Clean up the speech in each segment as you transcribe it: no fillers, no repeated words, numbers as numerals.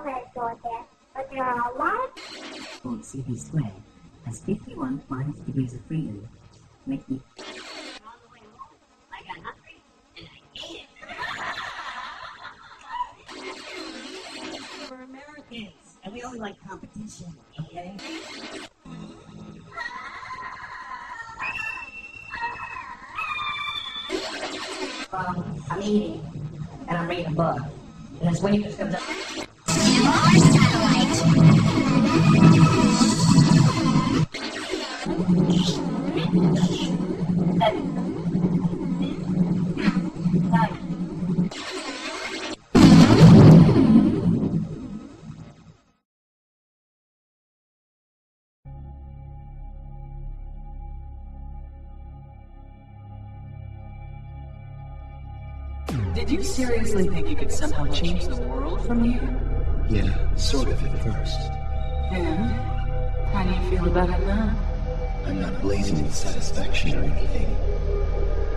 that, but there are a lot of CP squared has 51 minus degrees of freedom, making I got hungry and I ate it. We're Americans and we only like competition, okay? I'm eating and I'm reading a book. And this waitress comes up. Did you seriously think you could somehow change the world from here? Yeah, sort of at first. And how do you feel about it now? I'm not blazing with satisfaction or anything.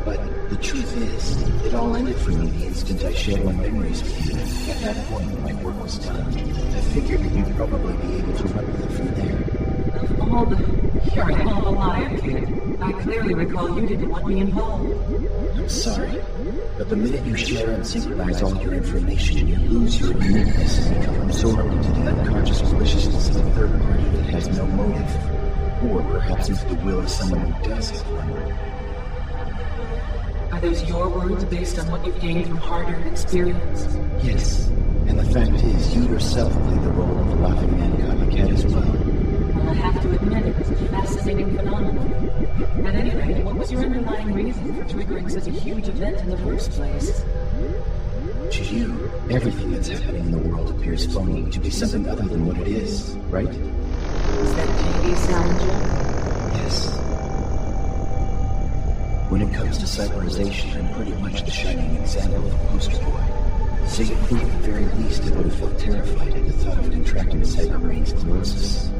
But the truth is, it all ended for me the instant I shared my memories with you. At that point, when my work was done, I figured that you'd probably be able to run with it from there. Of all the... You're a hell of a liar, kid. I clearly recall you didn't want me involved. I'm sorry, but the minute you share and synchronize all your information, you lose your uniqueness and become absorbed into the unconscious maliciousness of a third party that has no motive, or perhaps into the will of someone who does have one. Are those your words based on what you've gained from hard-earned experience? Yes, and the fact is, you yourself play the role of a laughing man copycat as well. Well, I have to admit it was a fascinating phenomenon. At any rate, what was your underlying reason for triggering such a huge event in the first place? To you, everything that's happening in the world appears phony to be something other than what it is, right? Is that J.D. Salinger? Yes. When it comes to cyberization, I'm pretty much the shining example of a poster boy. So you'd think at the very least I would have felt terrified at the thought of contracting cyberbrain sclerosis.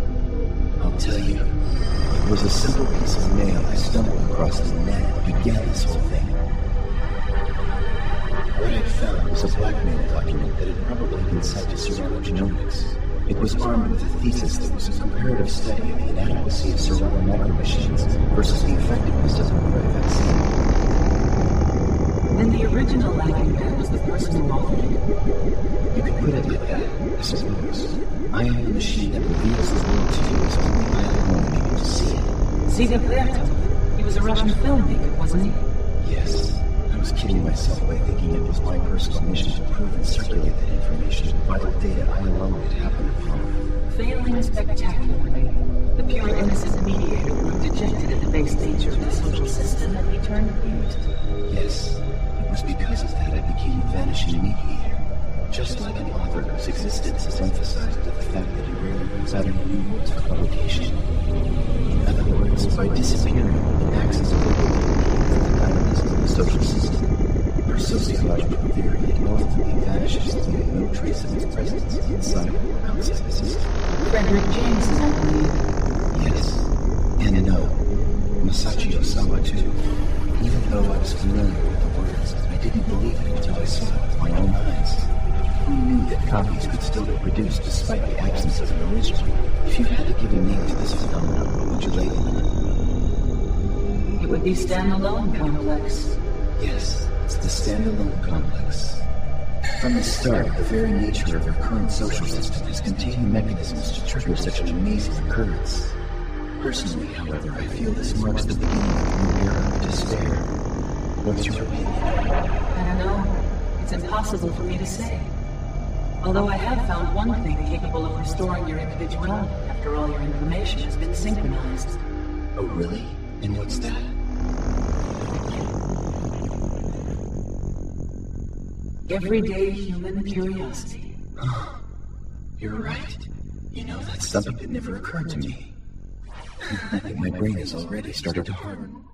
I'll tell you, it was a simple piece of mail I stumbled across in the net that began this whole thing. What I'd found was a blackmail document that had probably been sent to Genomics. It was armed with a thesis that was a comparative study of the inadequacy of cerebral micromachines versus the effectiveness of the mRNA vaccine. Then the original lagging man was the person who authored it. You could put it like that, I suppose. I am the machine that reveals the world to you as only I alone am able to see it. See that he was a Russian filmmaker, wasn't he? Yes. I was kidding myself by thinking it was my personal mission to prove and circulate that information, vital data I alone could happen upon. Failing spectacularly, the pure innocent mediator grew dejected at the base nature of the social system and he turned mute. Yes, it was because of that I became a vanishing mediator. Just like an author whose existence is emphasized by the fact that he rarely puts out any new works for publication. In other words, by disappearing, it acts as a the dynamism of the social system. For sociological theory, it ultimately vanishes, leaving no trace of its presence inside or outside the system. Frederick Jameson, I believe. Yes, and no. Masachi Osawa, too. Even though I was familiar with the words, I didn't believe it until I saw it with my own eyes. Who knew that copies could still be produced despite the absence of an original? If you had to give a name to this phenomenon, what would you label it? It would be standalone complex. Yes, it's the standalone complex. From the start, the very nature of our current social system has contained mechanisms to trigger such an amazing occurrence. Personally, however, I feel this marks the beginning of a new era of despair. What's your opinion? I don't know. It's impossible for me to say. Although I have found one thing capable of restoring your individuality after all your information has been synchronized. Oh, really? And what's that? Everyday human curiosity. You're right. You know, that's something that never occurred to me. I think my brain has already started to harden.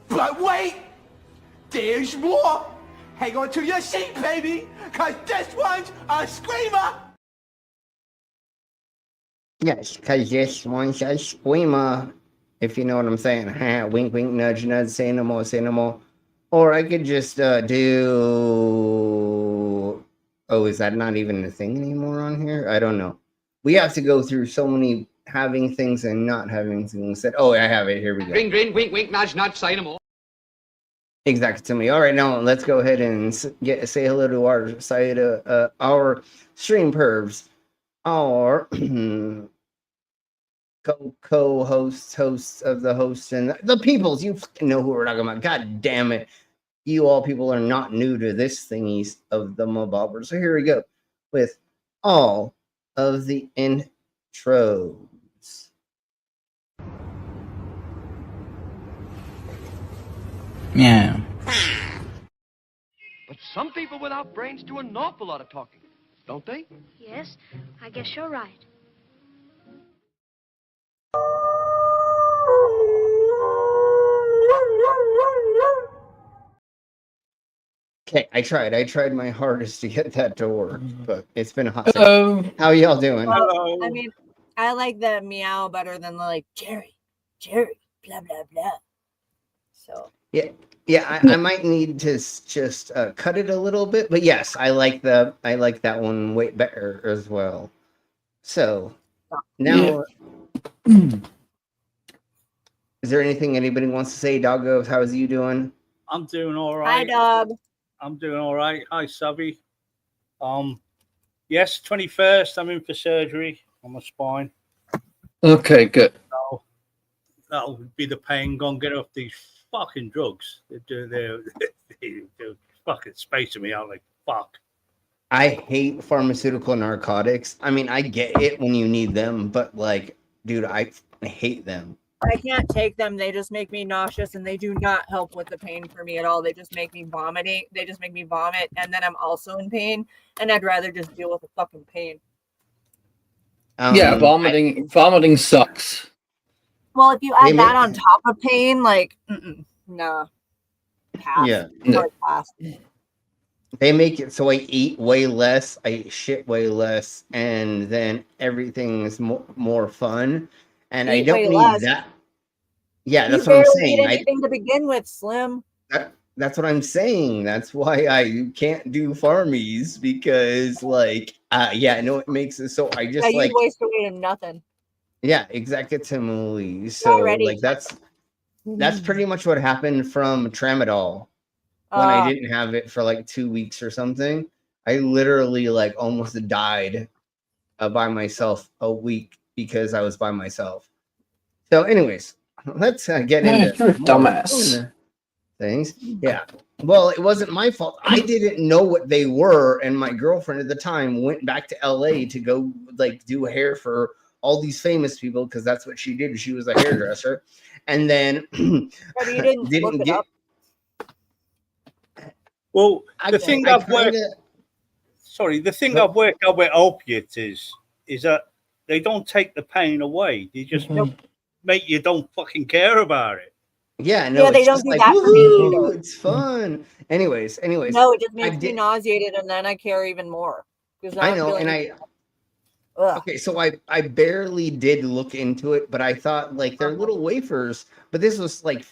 But wait! There's more! Hang on to your seat, baby! Cause this one's a screamer! Yes, because this one says Squeema, if you know what I'm saying. Wink, wink, nudge, nudge, say no more, say no more. Or I could just do... Oh, is that not even a thing anymore on here? I don't know. We have to go through so many having things and not having things. That, oh, I have it. Here we go. Grin, grin, wink, wink, nudge, nudge, say no more. Exactly to me. All right, now let's go ahead and say hello to our side, our stream pervs, our co-hosts, hosts of the hosts, and the peoples. You fucking know who we're talking about. God damn it. You all people are not new to this thingies of the Mobobber. So here we go with all of the intros. Yeah. But some people without brains do an awful lot of talking, don't they? Yes, I guess you're right. Okay, I tried my hardest to get that to work, but it's been a hot second. How y'all doing? Hello. I mean, I like the meow better than the like Jerry, blah blah blah. So yeah, I might need to just cut it a little bit, but yes, I like that one way better as well. So now, is there anything anybody wants to say? Doggo, how's you doing? I'm doing all right. Hi, dog. I'm doing all right. Hi, Subby. Yes, 21st. I'm in for surgery on my spine. Okay, good. So that'll be the pain. Go and get off these fucking drugs. They're fucking spacing me out like fuck. I hate pharmaceutical narcotics. I mean, I get it when you need them, but like, dude, I hate them. I can't take them. They just make me nauseous, and they do not help with the pain for me at all. They just make me vomiting. They just make me vomit, and then I'm also in pain, and I'd rather just deal with the fucking pain. Yeah, vomiting sucks. Well, if you add that on top of pain, like, nah. Pass. Yeah. Pass. They make it so I eat way less, I shit way less, and then everything is more fun. And I don't need that. Yeah, that's what I'm saying. You anything to begin with, Slim. That's what I'm saying. That's why I can't do farmies because, like, yeah, I know it makes it so I just like waste away to nothing. Yeah, exactly. So like that's pretty much what happened from Tramadol when I didn't have it for like 2 weeks or something. I literally like almost died by myself a week because I was by myself. So, anyways, let's get into dumbass things. Yeah. Well, it wasn't my fault. I didn't know what they were, and my girlfriend at the time went back to LA to go like do hair for all these famous people because that's what she did. She was a hairdresser, and then but you didn't get. Well, the thing I've worked out with opiates is that they don't take the pain away. They just make you don't fucking care about it. Yeah, no, they don't do like, that for me either. It's fun. Anyways. No, it just makes me nauseated, and then I care even more. I know, and okay, so I barely did look into it, but I thought like they're little wafers, but this was like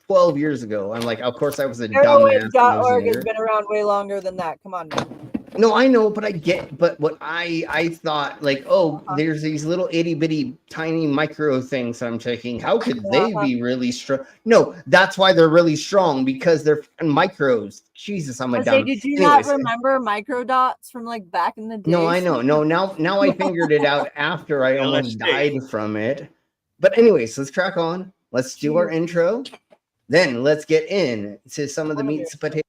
12 years ago. I'm like, of course I was a dumbass. Heroin.org has been around way longer than that. Come on, man. No, I know, but but what I thought like, there's these little itty bitty tiny micro things I'm taking. How could they be really strong? No, that's why they're really strong because they're micros. Jesus, I'm a dumb. Did you not remember microdots from like back in the day? No, I know. No, now I figured it out after I almost died from it. But anyways, let's crack on. Let's do our intro. Then let's get into some of the meat and potatoes.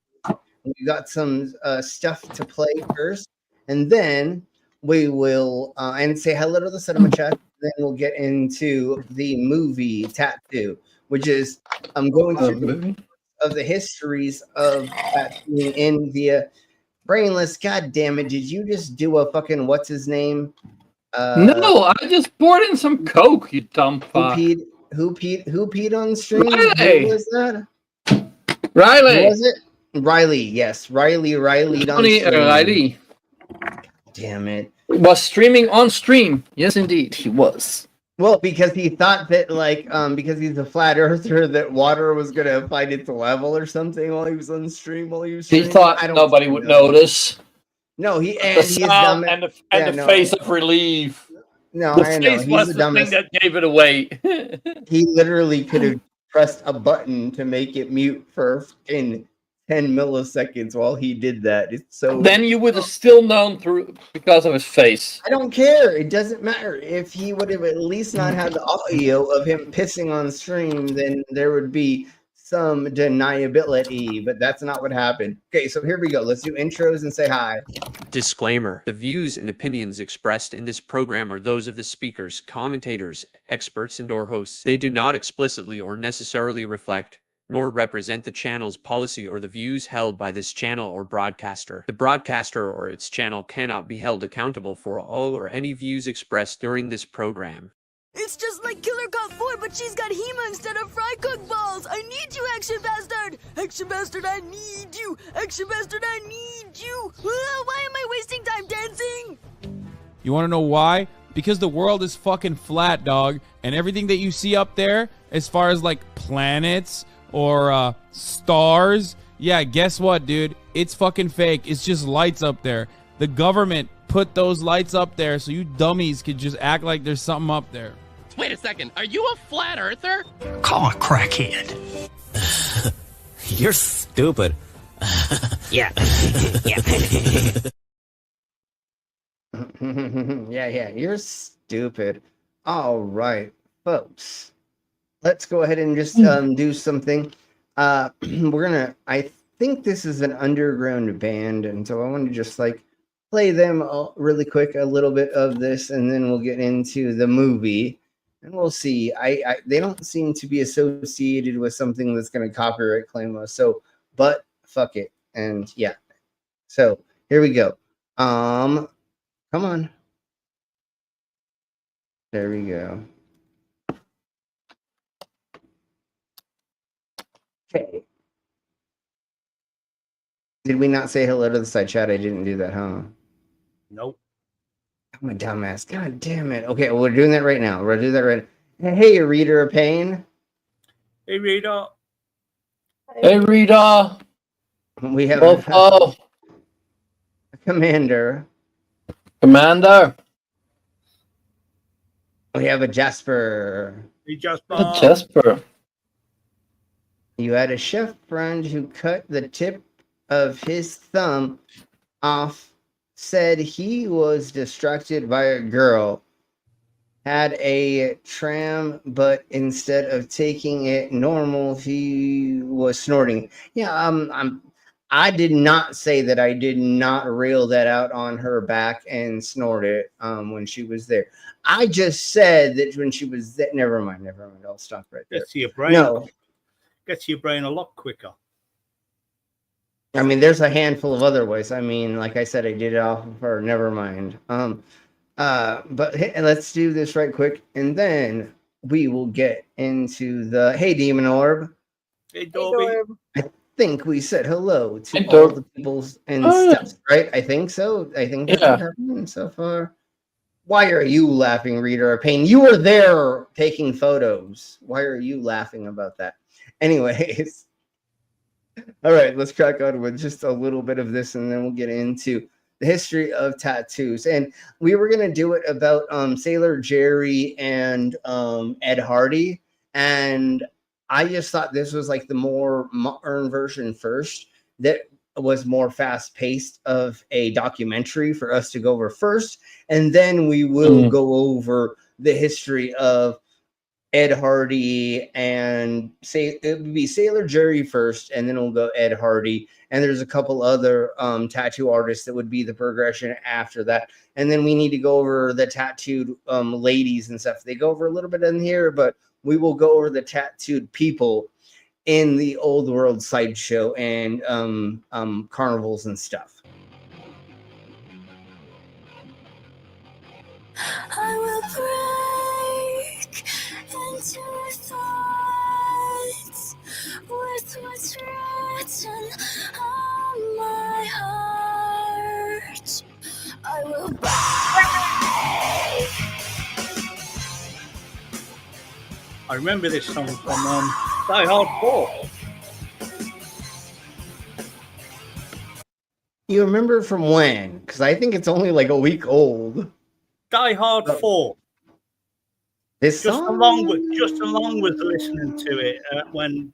We got some stuff to play first, and then we will and say hello to the cinema chat. Then we'll get into the movie Tattoo, which is I'm going through of the histories of tattooing in the brainless. God damn it! Did you just do a fucking what's his name? No, I just poured in some Coke. You dumb fuck. Who peed on stream? Riley. Who was that? Riley. Who was it? Riley, yes. Riley. Riley. Damn it. Was streaming on stream. Yes, indeed, he was. Well, because he thought that, like, because he's a flat earther, that water was gonna find its level or something while he was on stream. He Streaming. thought nobody would notice. No, The he's dumb. sound and the face of relief. No, the I know. face He's was the the dumbest. thing that gave it away. He literally could have pressed a button to make it mute for in 10 milliseconds while he did that. It's so. Then you would have still known through because of his face. I don't care. It doesn't matter. If he would have at least not had the audio of him pissing on stream, then there would be some deniability, but that's not what happened. Okay, so here we go. Let's do intros and say hi. Disclaimer. The views and opinions expressed in this program are those of the speakers, commentators, experts, and/or hosts. They do not explicitly or necessarily reflect nor represent the channel's policy or the views held by this channel or broadcaster. The broadcaster or its channel cannot be held accountable for all or any views expressed during this program. It's just like Killer Cop 4, but she's got Hema instead of fry cook balls. I need you, Action Bastard. Action Bastard, I need you. Action Bastard, I need you. Why am I wasting time dancing? You want to know why? Because the world is fucking flat, dog. And everything that you see up there, as far as like planets or stars, yeah, guess what, dude? It's fucking fake. It's just lights up there. The government put those lights up there so you dummies could just act like there's something up there. Wait a second, are you a flat earther? Call a crackhead. You're stupid. Yeah. Yeah, you're stupid. All right, folks. Let's go ahead and just do something. I think this is an underground band, and so I want to just like play them really quick, a little bit of this, and then we'll get into the movie. And we'll see. They don't seem to be associated with something that's going to copyright claim us. So, but fuck it. And yeah. So here we go. Come on. There we go. Okay. Did we not say hello to the side chat? I didn't do that, huh? Nope. I'm a dumbass. God damn it. Okay, well, we're doing that right now. We're going to do that right now. Hey, Reader of Pain. Hey, Rita. Hey, Rita. We have a Commander. Commander. We have a Jasper. Hey, Jasper. Jasper. You had a chef friend who cut the tip of his thumb off, said he was distracted by a girl, had a tram, but instead of taking it normal, he was snorting. Yeah, I did not say that I did not reel that out on her back and snort it when she was there. I just said that when she was there. Never mind. I'll stop right there. Gets to your brain. No. Gets to your brain a lot quicker. I mean, there's a handful of other ways. I mean, like I said, I did it off of her. Never mind. But hey, let's do this right quick, and then we will get into the Hey Demon Orb. Hey Dobby. I think we said hello to all the peoples and stuff, right? I think so. I think that's what happened so far. Why are you laughing, Reader of Pain? You were there taking photos. Why are you laughing about that? Anyways. All right, let's crack on with just a little bit of this, and then we'll get into the history of tattoos. And we were going to do it about Sailor Jerry and Ed Hardy. And I just thought this was like the more modern version first that was more fast-paced of a documentary for us to go over first. And then we will go over the history of Ed Hardy, and say it would be Sailor Jerry first, and then we'll go Ed Hardy. And there's a couple other tattoo artists that would be the progression after that. And then we need to go over the tattooed ladies and stuff. They go over a little bit in here, but we will go over the tattooed people in the old world sideshow and carnivals and stuff. I will break into thoughts with what's written on my heart. I will break. I remember this song from Die Hard 4. You remember from when? Because I think it's only like a week old. Die Hard 4. This just song? along with listening to it when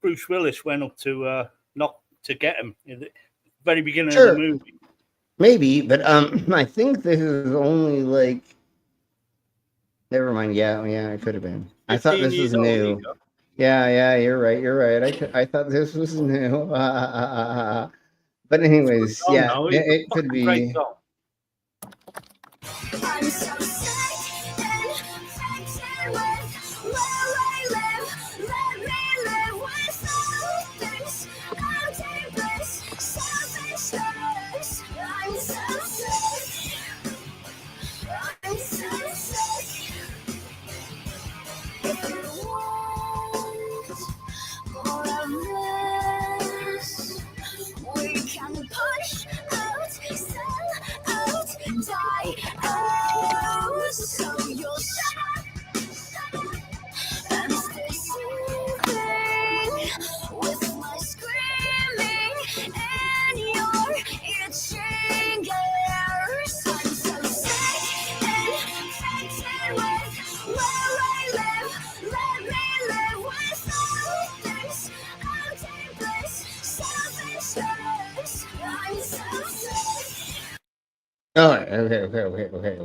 Bruce Willis went up to get him at the very beginning of the movie. Maybe, but I think this is only like. Never mind. Yeah, it could have been. I thought this was new. Yeah, you're right. I thought this was new. But anyways, yeah, it could be. I'm so sick and infected with where I live. Let me live with all things out in bliss, selfishness. I'm so sick. I'm so sick. If you want more of this, we can push out, sell out, die out. So you'll shut up and stay soothing with my screaming and your itching ears. I'm so sick and infected with where I live. Let me live with all things out in bliss, selfishness. I'm so sick. Oh,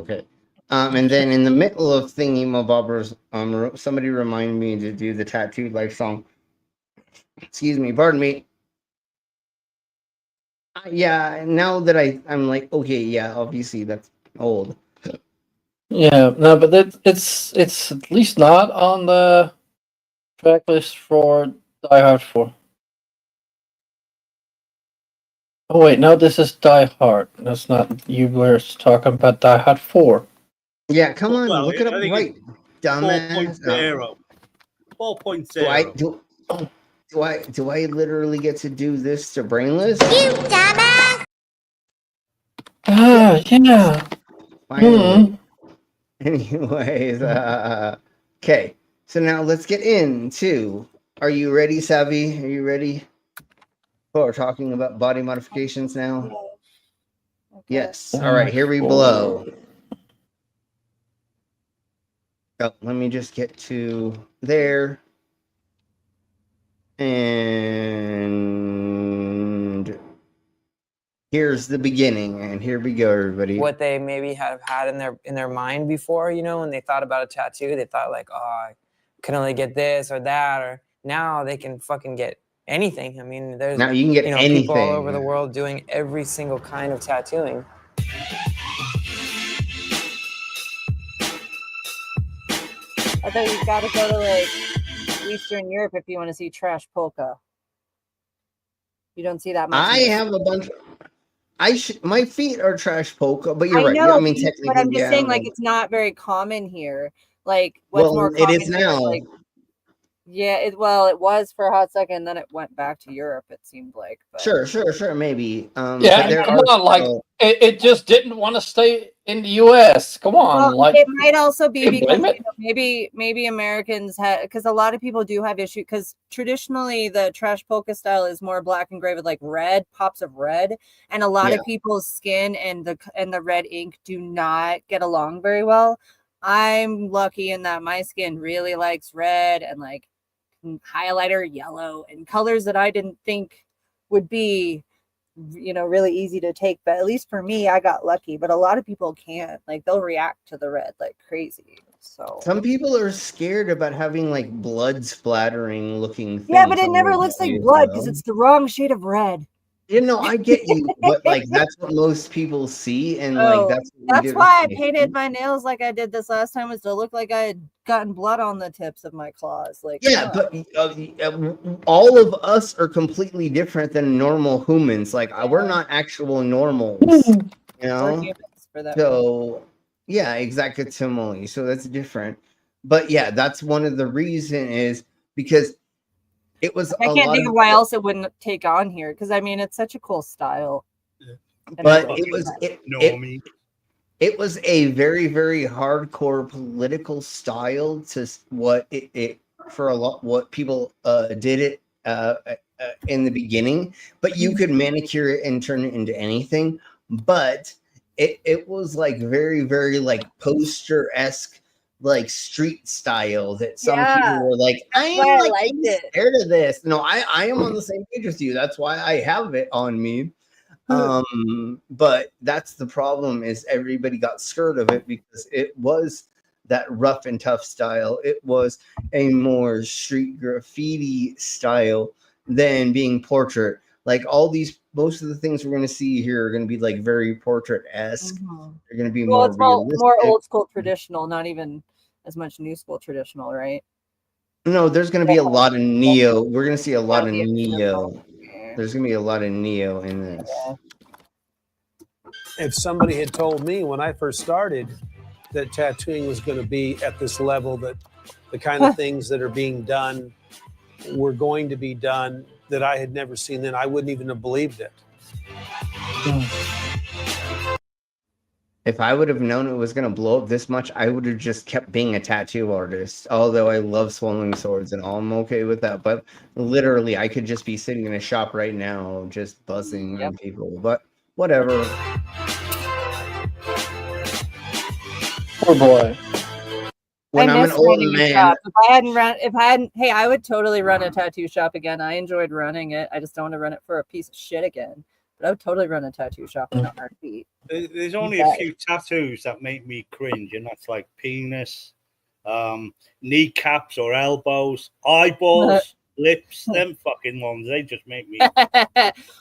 okay. And then in the middle of Thingy Bobbers, somebody reminded me to do the Tattooed Life song. Excuse me, pardon me. Yeah, now that I'm like, okay, yeah, obviously that's old. Yeah, no, but it's at least not on the track list for Die Hard 4. Oh wait, no, this is Die Hard. That's not, you were talking about Die Hard 4. Yeah, come on, look it up right, dumbass. 4.0. 4.0. Do I literally get to do this to Brainless? You dumbass! Yeah. Finally. Anyways, okay. So now let's get into. Are you ready, Savvy? Are you ready? We're talking about body modifications now. Okay. Yes. All right. Here we blow. Oh, let me just get to there. And here's the beginning. And here we go, everybody. What they maybe have had in their mind before, you know, when they thought about a tattoo, they thought like, oh, I can only get this or that, or now they can fucking get anything. I mean, there's now you can get anything. People all over the world doing every single kind of tattooing. I thought you've got to go to like Eastern Europe if you want to see trash polka. You don't see that much. I have a bunch. My feet are trash polka, but you're right. Know, I mean, technically, but I'm just saying, like, it's not very common here. Like, what's more common? It is now. Like, yeah, it was for a hot second, and then it went back to Europe. It seemed like. But... Sure, maybe. Yeah, come on, like it just didn't want to stay in the U.S. Come on, well, like it might also be because maybe Americans had, because a lot of people do have issue, because traditionally the trash polka style is more black and gray with like red pops of red, and a lot of people's skin and the red ink do not get along very well. I'm lucky in that my skin really likes red and like highlighter yellow and colors that I didn't think would be, you know, really easy to take, but at least for me I got lucky. But a lot of people can't, like they'll react to the red like crazy. So some people are scared about having like blood splattering looking things. Yeah, but it never looks like blood because it's the wrong shade of red. You know, I get you, but like that's what most people see, and like that's why I painted my nails like I did this last time, was to look like I had gotten blood on the tips of my claws. Like, yeah, but all of us are completely different than normal humans. Like we're not actual normals, you know. We're humans for that so yeah, exactly. So that's different. But yeah, that's one of the reason is because. It was. I can't think of why else it wouldn't take on here, because I mean it's such a cool style. But it was a very, very hardcore political style to what it for a lot what people did it in the beginning, but you could manicure it and turn it into anything. But it was like very, very like poster-esque, like street style that some people were like, I am like scared of this. No, I am on the same page with you. That's why I have it on me. But that's the problem, is everybody got scared of it because it was that rough and tough style. It was a more street graffiti style than being portrait. Like most of the things we're going to see here are going to be like very portrait-esque. They're going to be more it's realistic. more old school traditional, not even as much new school traditional, right? No, there's going to be a lot of neo. We're going to see a lot of neo. There's going to be a lot of neo in this. If somebody had told me when I first started that tattooing was going to be at this level, that the kind of things that are being done were going to be done that I had never seen, then I wouldn't even have believed it. If I would have known it was going to blow up this much, I would have just kept being a tattoo artist. Although I love swallowing swords and all, I'm okay with that. But literally, I could just be sitting in a shop right now, just buzzing on people. But whatever. Poor boy. When I'm an old man, if I hadn't, hey, I would totally run a tattoo shop again. I enjoyed running it. I just don't want to run it for a piece of shit again. But I would totally run a tattoo shop in a heartbeat. There's only a few tattoos that make me cringe, and that's like penis, kneecaps or elbows, eyeballs, lips. Them fucking ones, they just make me.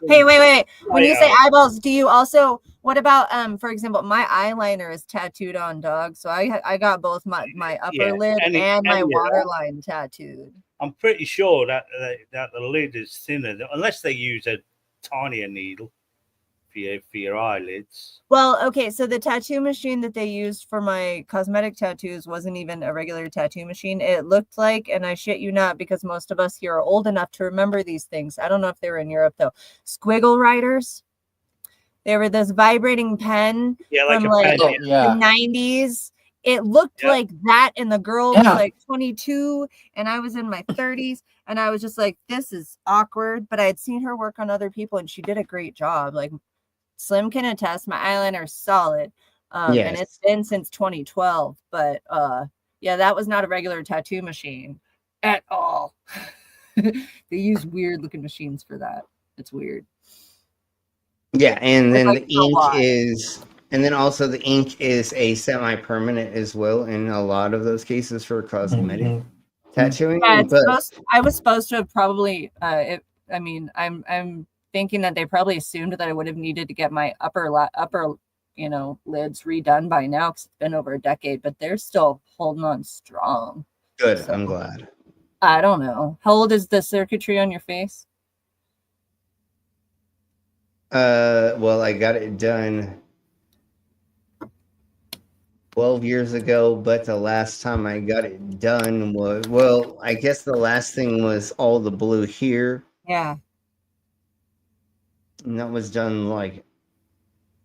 Hey, wait. When you say eyeballs, do you also? What about for example, my eyeliner is tattooed on, dog. So I got both my upper lid and my waterline tattooed. I'm pretty sure that the lid is thinner, unless they use a tinier needle for your eyelids. Well, okay, so the tattoo machine that they used for my cosmetic tattoos wasn't even a regular tattoo machine. It looked like, and I shit you not, because most of us here are old enough to remember these things. I don't know if they were in Europe though. Squiggle writers. They were this vibrating pen from like the 90s. It looked like that, and the girl was like 22, and I was in my 30s, and I was just like, this is awkward. But I had seen her work on other people, and she did a great job. Like Slim can attest, my eyeliner is solid, and it's been since 2012. But yeah, that was not a regular tattoo machine at all. They use weird looking machines for that. It's weird. Yeah, and then the ink is. And then also the ink is a semi-permanent as well in a lot of those cases for cosmetic tattooing. Yeah, I was supposed to have probably. I'm thinking that they probably assumed that I would have needed to get my upper lids redone by now because it's been over a decade, but they're still holding on strong. Good, so, I'm glad. I don't know. How old is the circuitry on your face? Well, I got it done 12 years ago, but the last time I got it done was, well, I guess the last thing was all the blue here. Yeah. And that was done like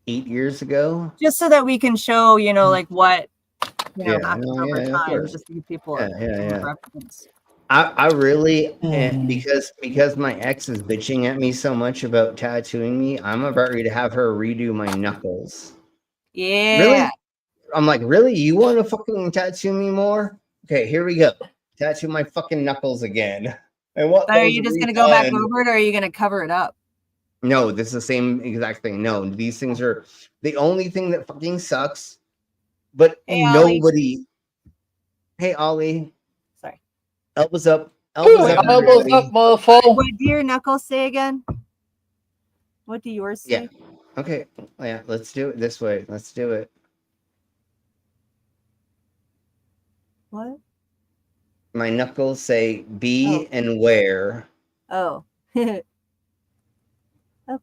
8 years ago. Just so that we can show, like what, happens over time, just to give people a reference. I really, because my ex is bitching at me so much about tattooing me, I'm about ready to have her redo my knuckles. Yeah. Really? I'm like, really? You want to fucking tattoo me more? Okay, here we go. Tattoo my fucking knuckles again. And what? Are you just gonna go back over it, or are you gonna cover it up? No, this is the same exact thing. No, these things are the only thing that fucking sucks. But nobody. Ollie. Hey, Ollie. Sorry. Elbows up. Elbows up, motherfucker. What do your knuckles say again? What do yours say? Yeah. Okay. Yeah. Let's do it this way. Let's do it. What? My knuckles say be and where. Oh. Okay.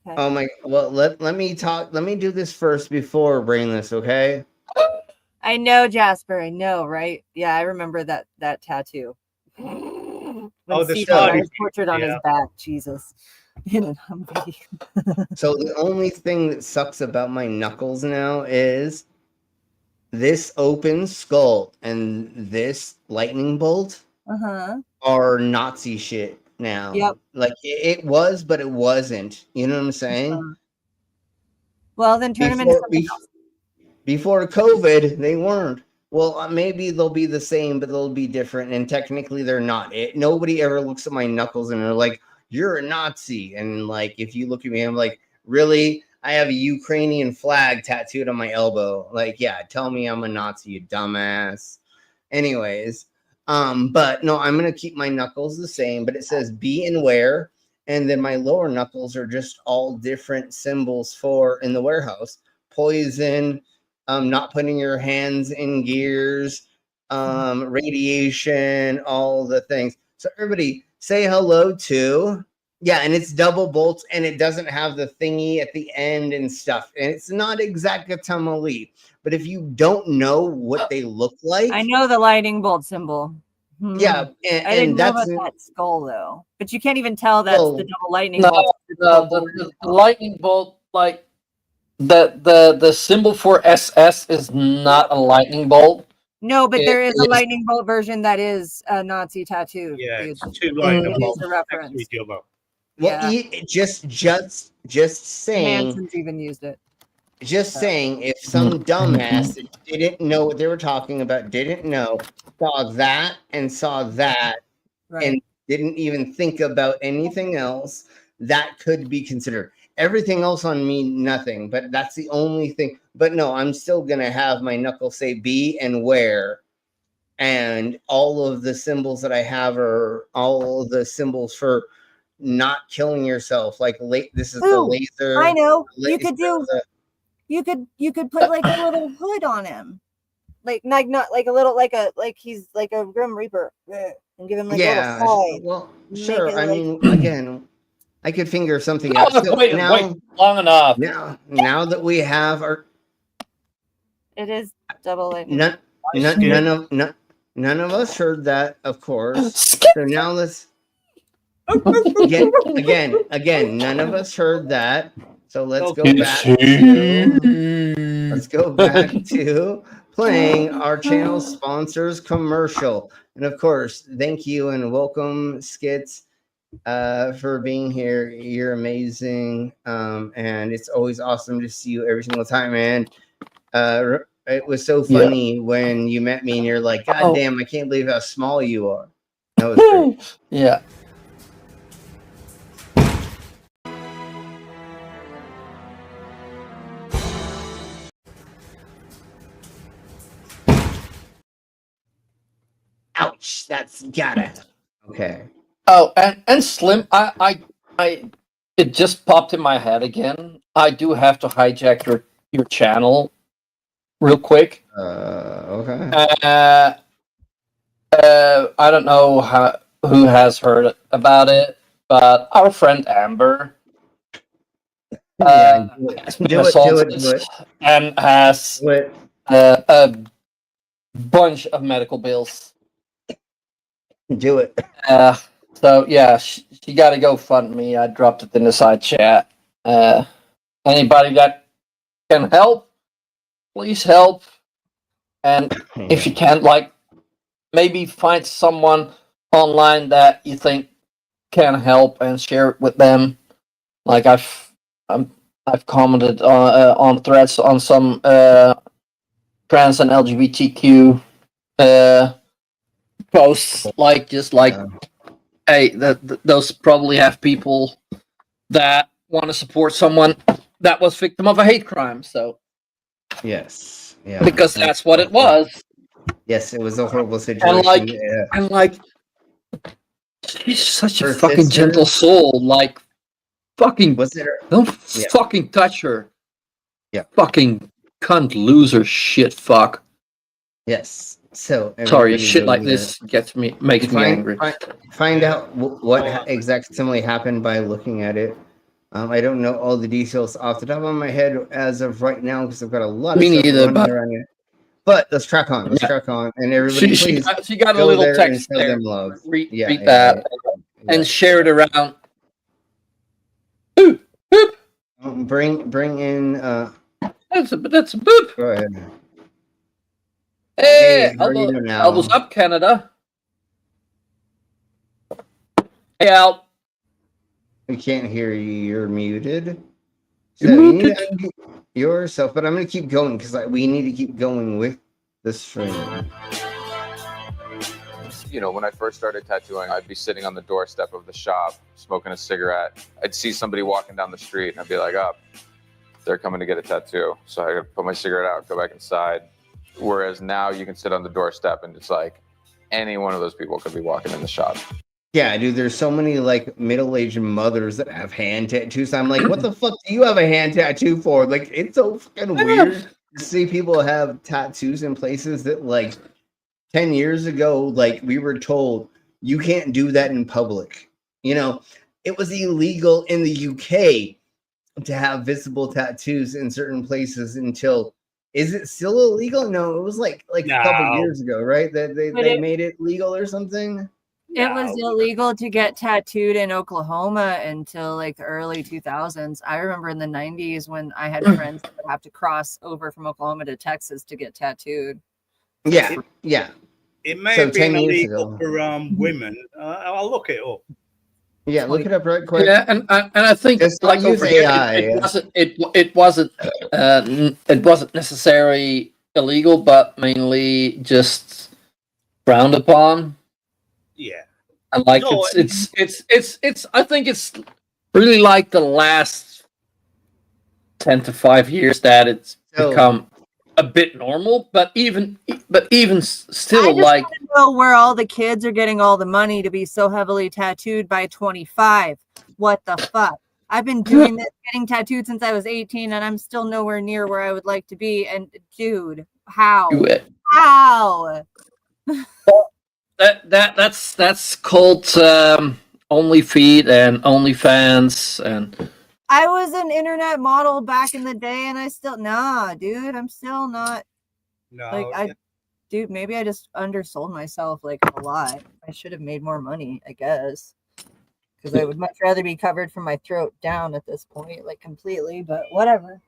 Oh my, well, let me talk. Let me do this first before bringing this, okay? I know, Jasper. I know, right? Yeah, I remember that tattoo. When Steve had his portrait on his back. Jesus. So the only thing that sucks about my knuckles now is this open skull and this lightning bolt are Nazi shit now. Yep. Like it was, but it wasn't. You know what I'm saying? Well, then turn them into something else. Before COVID, they weren't. Well, maybe they'll be the same, but they'll be different. And technically, they're not. Nobody ever looks at my knuckles and they're like, "You're a Nazi." And like, if you look at me, I'm like, "Really? I have a Ukrainian flag tattooed on my elbow." Like, yeah, tell me I'm a Nazi, you dumbass. Anyways, but no, I'm gonna keep my knuckles the same. But it says "be and wear," and then my lower knuckles are just all different symbols for in the warehouse. Poison. Not putting your hands in gears, radiation, all the things. So everybody say hello to, yeah, and it's double bolts and it doesn't have the thingy at the end and stuff. And it's not exactamely, but if you don't know what they look like. I know the lightning bolt symbol. Yeah, and I didn't know about that's that skull though. But you can't even tell that's the double lightning No, bolt. the lightning bolt, like the symbol for SS is not a lightning bolt. No, but there is a is- lightning bolt version that is a Nazi tattoo. Yeah, dude. it's two lightning It bolts. is a reference. Next video. well, Yeah. just saying. Manson's even used it. Just saying, if some dumbass that didn't know what they were talking about, didn't know, saw that and saw that, and didn't even think about anything else, that could be considered. Everything else on me, nothing. But that's the only thing. But no, I'm still gonna have my knuckles say "be" and "wear," and all of the symbols that I have are all of the symbols for not killing yourself. Like this is the laser. I know. You laser, could do. You could put like a little hood on him, like not like a little like he's like a Grim Reaper, and give him like a little hide. Well, Make sure. it I like- mean, again, I could figure something Oh, out. So wait, long enough. Now that we have our It is double lightning. none of us heard that, of course. So now let's again. None of us heard that. So let's go back to playing our channel sponsors commercial. And of course, thank you and welcome, Skits, for being here. You're amazing. And it's always awesome to see you every single time, man. It was so funny when you met me and you're like, God damn, I can't believe how small you are. That was great. Yeah. Ouch, that's gotta. Okay. Oh, and Slim, I it just popped in my head again. I do have to hijack your channel real quick. Okay. I don't know who has heard about it, but our friend Amber has been assaulted and has a bunch of medical bills. Do it. So yeah, she got to go fund me. I dropped it in the side chat. Anybody that can help, please help. And if you can't, like, maybe find someone online that you think can help and share it with them. Like I've commented on threads on some trans and LGBTQ posts, like just like, hey, those probably have people that want to support someone that was victim of a hate crime. So yes, yeah, because that's what it was. Yes, it was a horrible situation. And like, she's such a fucking gentle soul. Like, fucking, don't fucking touch her. Yeah, fucking cunt, loser, shit, fuck. Yes. So sorry, shit like this makes me angry. Find out what exactly happened by looking at it. I don't know all the details off the top of my head as of right now because I've got a lot of stuff running around it. But let's track on. Let's track on, and everybody, please she got a little text and show there. them love. Read that and share it around. Bring in. That's a boop. Go ahead. Hey, how are you doing, Al? elbows up, Canada. Hey, Al. We can't hear you. You're muted. So you need to unmute yourself, but I'm going to keep going because we need to keep going with the stream. You know, when I first started tattooing, I'd be sitting on the doorstep of the shop, smoking a cigarette. I'd see somebody walking down the street, and I'd be like, oh, they're coming to get a tattoo. So I would put my cigarette out, go back inside. Whereas now you can sit on the doorstep, and it's like any one of those people could be walking in the shop. Yeah, dude, there's so many like middle-aged mothers that have hand tattoos. I'm like, what the fuck do you have a hand tattoo for? Like, it's so fucking weird to see people have tattoos in places that like 10 years ago, like we were told you can't do that in public. You know, it was illegal in the UK to have visible tattoos in certain places until, is it still illegal? No, it was like a couple years ago, right? That they made it legal or something. It was illegal to get tattooed in Oklahoma until like the early 2000s. I remember in the 90s when I had friends that would have to cross over from Oklahoma to Texas to get tattooed. Yeah, yeah. It may have been illegal for women. I'll look it up. Yeah, look it up right quick. Yeah, and I think just like over here, AI, it wasn't necessarily illegal, but mainly just frowned upon. Yeah, and like it's. I think it's really like the last 10 to 5 years that it's become a bit normal, but even still, I just want to know where all the kids are getting all the money to be so heavily tattooed by 25. What the fuck? I've been doing this, getting tattooed since I was 18, and I'm still nowhere near where I would like to be. And dude, how? How? That's called OnlyFeed and OnlyFans and. I was an internet model back in the day, and I still dude. I'm still not. No, dude. Maybe I just undersold myself like a lot. I should have made more money, I guess, because I would much rather be covered from my throat down at this point, like completely. But whatever.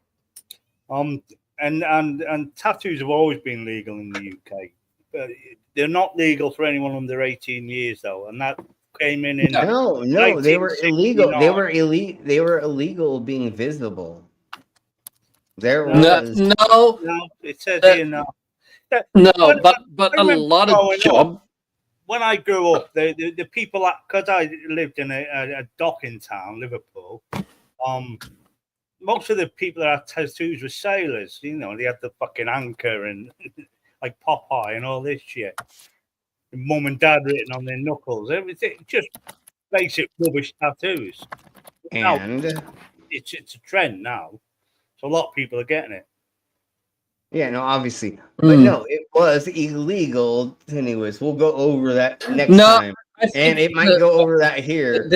And tattoos have always been legal in the UK, but they're not legal for anyone under 18 years, though, and that came in. No, they were illegal. They were illegal being visible. There was no. It says here now. But a lot of jobs. When I grew up, the people, because I lived in a docking town, Liverpool. Most of the people that had tattoos were sailors. You know, they had the fucking anchor and like Popeye and all this shit. Mum and dad written on their knuckles, everything, just basic rubbish tattoos. And now, it's a trend now, so a lot of people are getting it. Yeah, no, obviously, but no, it was illegal. Anyways, we'll go over that next time, and it might go over that here.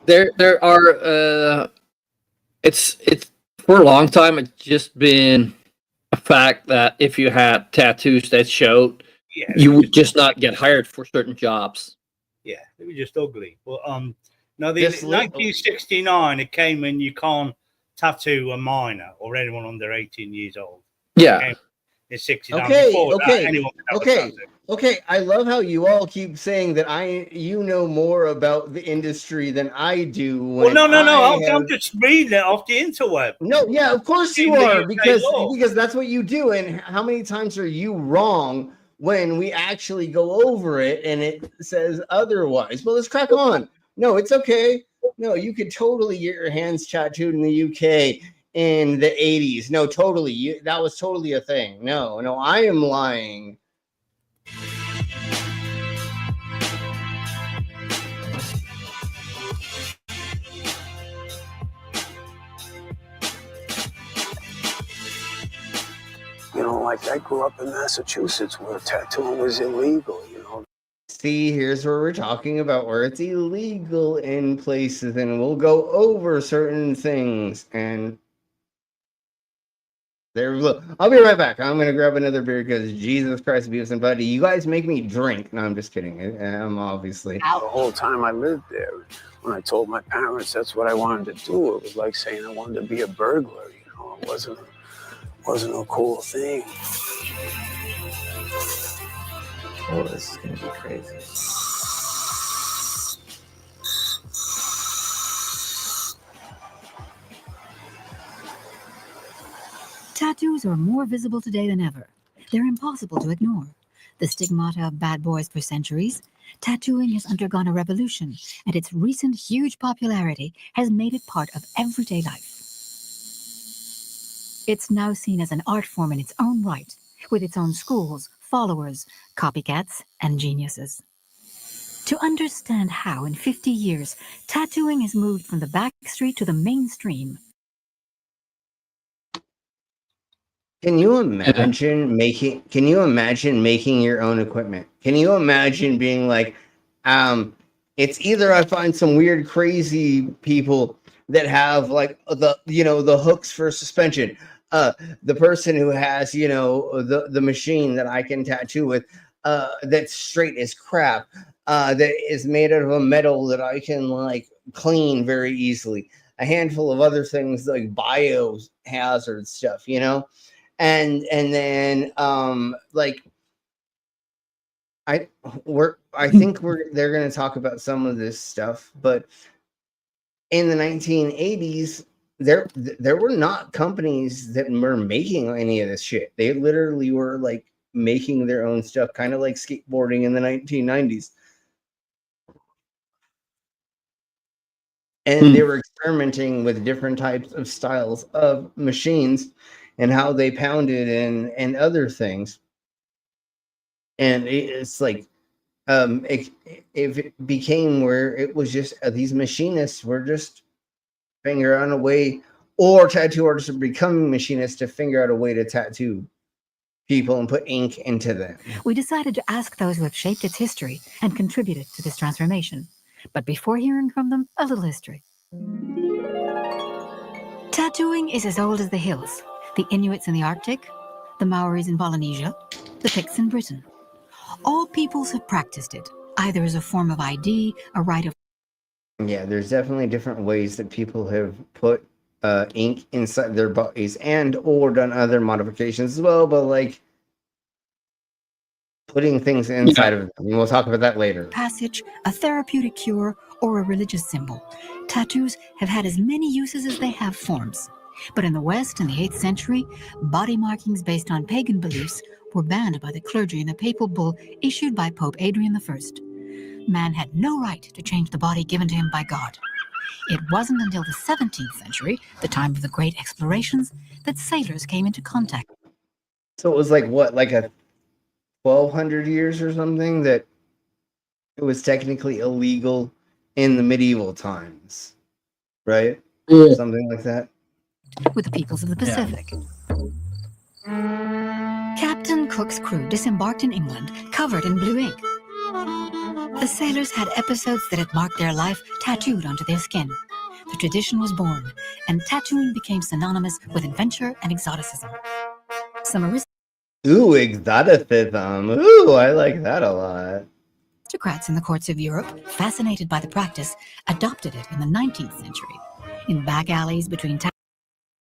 There are it's for a long time. It's just been a fact that if you had tattoos that showed. Yeah, you would just not get hired for certain jobs. Yeah, they were just ugly. But no, the 1969 it came in. You can't tattoo a minor or anyone under 18 years old. Yeah, it's 69. Okay. I love how you all keep saying that you know more about the industry than I do. Well, no. I'm just reading it off the interweb. No, yeah, of course you are, because that's what you do. And how many times are you wrong when we actually go over it and it says otherwise? Well, let's crack on. No, it's okay. No, you could totally get your hands tattooed in the UK in the 80s. No, totally. That was totally a thing. No, I am lying. You know, like I grew up in Massachusetts where tattooing was illegal, you know. See, here's where we're talking about where it's illegal in places, and we'll go over certain things. And I'll be right back. I'm going to grab another beer because Jesus Christ, Beavis and Buddy, you guys make me drink. No, I'm just kidding. I'm obviously. The whole time I lived there, when I told my parents that's what I wanted to do, it was like saying I wanted to be a burglar, you know. It wasn't a cool thing. Oh, this is gonna be crazy. Tattoos are more visible today than ever. They're impossible to ignore. The stigmata of bad boys for centuries, tattooing has undergone a revolution, and its recent huge popularity has made it part of everyday life. It's now seen as an art form in its own right, with its own schools, followers, copycats, and geniuses. To understand how, in 50 years, tattooing has moved from the backstreet to the mainstream. Can you imagine making your own equipment? Can you imagine being like, it's either I find some weird crazy people that have like the hooks for suspension, the person who has the machine that I can tattoo with, that's straight as crap, that is made out of a metal that I can like clean very easily, a handful of other things like biohazard stuff, and then I think they're going to talk about some of this stuff, but in the 1980s there were not companies that were making any of this shit. They literally were like making their own stuff, kind of like skateboarding in the 1990s, and they were experimenting with different types of styles of machines and how they pounded and other things. And it's like it became where it was just these machinists were just figuring out a way, or tattoo artists are becoming machinists to figure out a way to tattoo people and put ink into them. We decided to ask those who have shaped its history and contributed to this transformation. But before hearing from them, a little history. Tattooing is as old as the hills, the Inuits in the Arctic, the Maoris in Polynesia, the Picts in Britain. All peoples have practiced it, either as a form of ID, a rite of... Yeah, there's definitely different ways that people have put ink inside their bodies and or done other modifications as well, but like putting things inside of them. And we'll talk about that later. Passage, a therapeutic cure, or a religious symbol. Tattoos have had as many uses as they have forms. But in the West, in the 8th century, body markings based on pagan beliefs were banned by the clergy in a papal bull issued by Pope Adrian I. Man had no right to change the body given to him by God. It wasn't until the 17th century, the time of the great explorations, that sailors came into contact. So it was like what, like a 1200 years or something, that it was technically illegal in the medieval times, right? Yeah. Something like that. With the peoples of the Pacific. Captain Cook's crew disembarked in England, covered in blue ink. The sailors had episodes that had marked their life tattooed onto their skin. The tradition was born, and tattooing became synonymous with adventure and exoticism. Some Ooh, exoticism. Ooh, I like that a lot. aristocrats in the courts of Europe, fascinated by the practice, adopted it in the 19th century. In back alleys between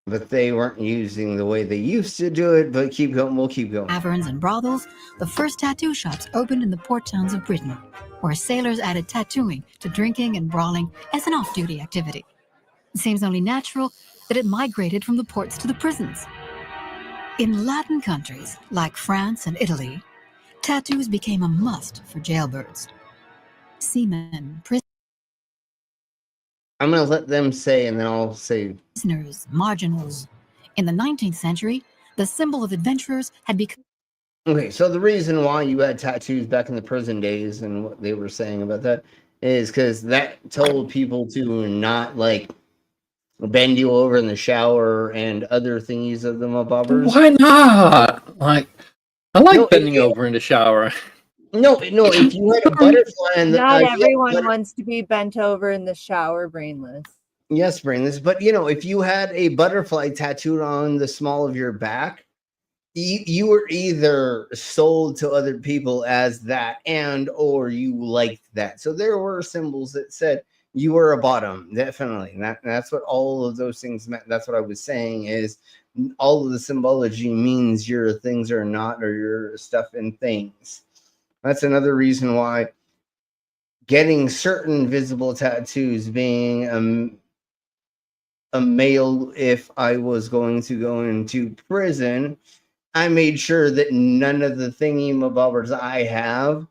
But they weren't using the way they used to do it, but keep going, we'll keep going. taverns and brothels, the first tattoo shops opened in the port towns of Britain, where sailors added tattooing to drinking and brawling as an off-duty activity. It seems only natural that it migrated from the ports to the prisons. In Latin countries, like France and Italy, tattoos became a must for jailbirds. Seamen, I'm going to let them say, and then I'll say... prisoners, marginals. In the 19th century, the symbol of adventurers had become... Okay, so the reason why you had tattoos back in the prison days and what they were saying about that is because that told people to not, like, bend you over in the shower and other thingies of the mobobbers. Why not? Like, I like bending over in the shower. No, if you had a butterfly and not everyone wants to be bent over in the shower, brainless. Yes, brainless. But if you had a butterfly tattooed on the small of your back, you were either sold to other people as that and or you liked that. So there were symbols that said you were a bottom, definitely. And that's what all of those things meant. That's what I was saying is all of the symbology means your things are not, or your stuff and things. That's another reason why getting certain visible tattoos, being a male, if I was going to go into prison, I made sure that none of the thingy-mabobbers I have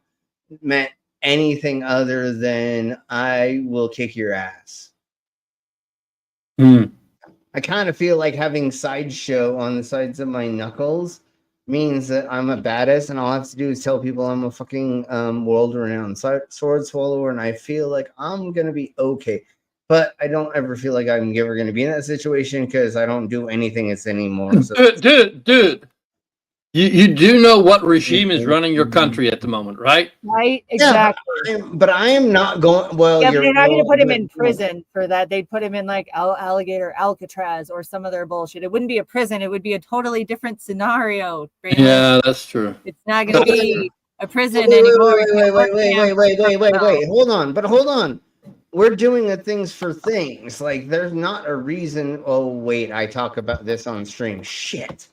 meant anything other than I will kick your ass. I kind of feel like having sideshow on the sides of my knuckles means that I'm a badass, and all I have to do is tell people I'm a fucking world-renowned sword swallower, and I feel like I'm gonna be okay. But I don't ever feel like I'm ever gonna be in that situation because I don't do anything else anymore. So Dude. You do know what regime is running your country at the moment, right? Right? yeah, Exactly. but I am not going. Well, Yeah, but you're they're not going to put him but- in prison for that. They'd put him in like Alligator Alcatraz or some other bullshit. It wouldn't be a prison. It would be a totally different scenario. Brandon. Yeah, that's true. It's not going to be a prison Wait, anymore. wait. Hold on. We're doing the things for things. Like, there's not a reason. Oh, wait, I talk about this on stream. Shit.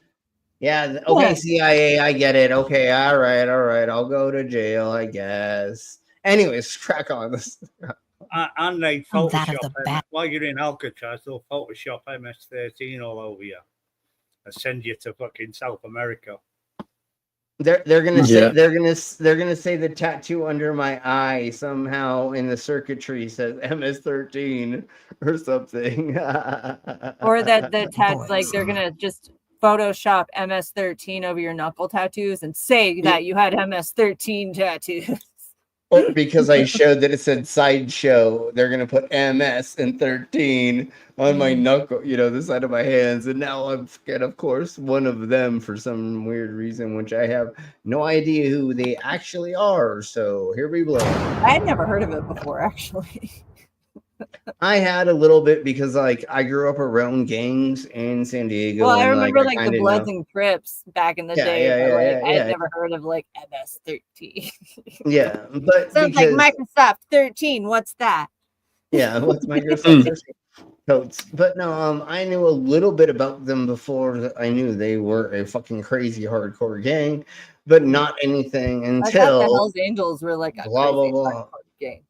Yeah, okay, CIA, I get it. Okay, all right. I'll go to jail, I guess. Anyways, crack on this. And they And that of Photoshop the bat. while you're in Alcatraz, they'll Photoshop MS-13 all over you and send you to fucking South America. They're gonna say they're gonna say the tattoo under my eye somehow in the circuitry says MS-13 or something. Or that the like they're going to just Photoshop MS-13 over your knuckle tattoos and say that you had MS-13 tattoos. Or because I showed that it said sideshow, they're gonna put MS and 13 on my knuckle, the side of my hands, and now I'm scared, of course, one of them for some weird reason, which I have no idea who they actually are. So here we blow. I had never heard of it before, actually. I had a little bit because, like, I grew up around gangs in San Diego. Well, I and, remember like the Bloods and Crips back in the day. I had never heard of like MS-13. Yeah, but Sounds like Microsoft 13. What's that? Yeah, what's Microsoft 13 codes? But no, I knew a little bit about them before I knew they were a fucking crazy hardcore gang, but not anything I thought until the Hells Angels were like a blah blah crazy blah. hardcore gang.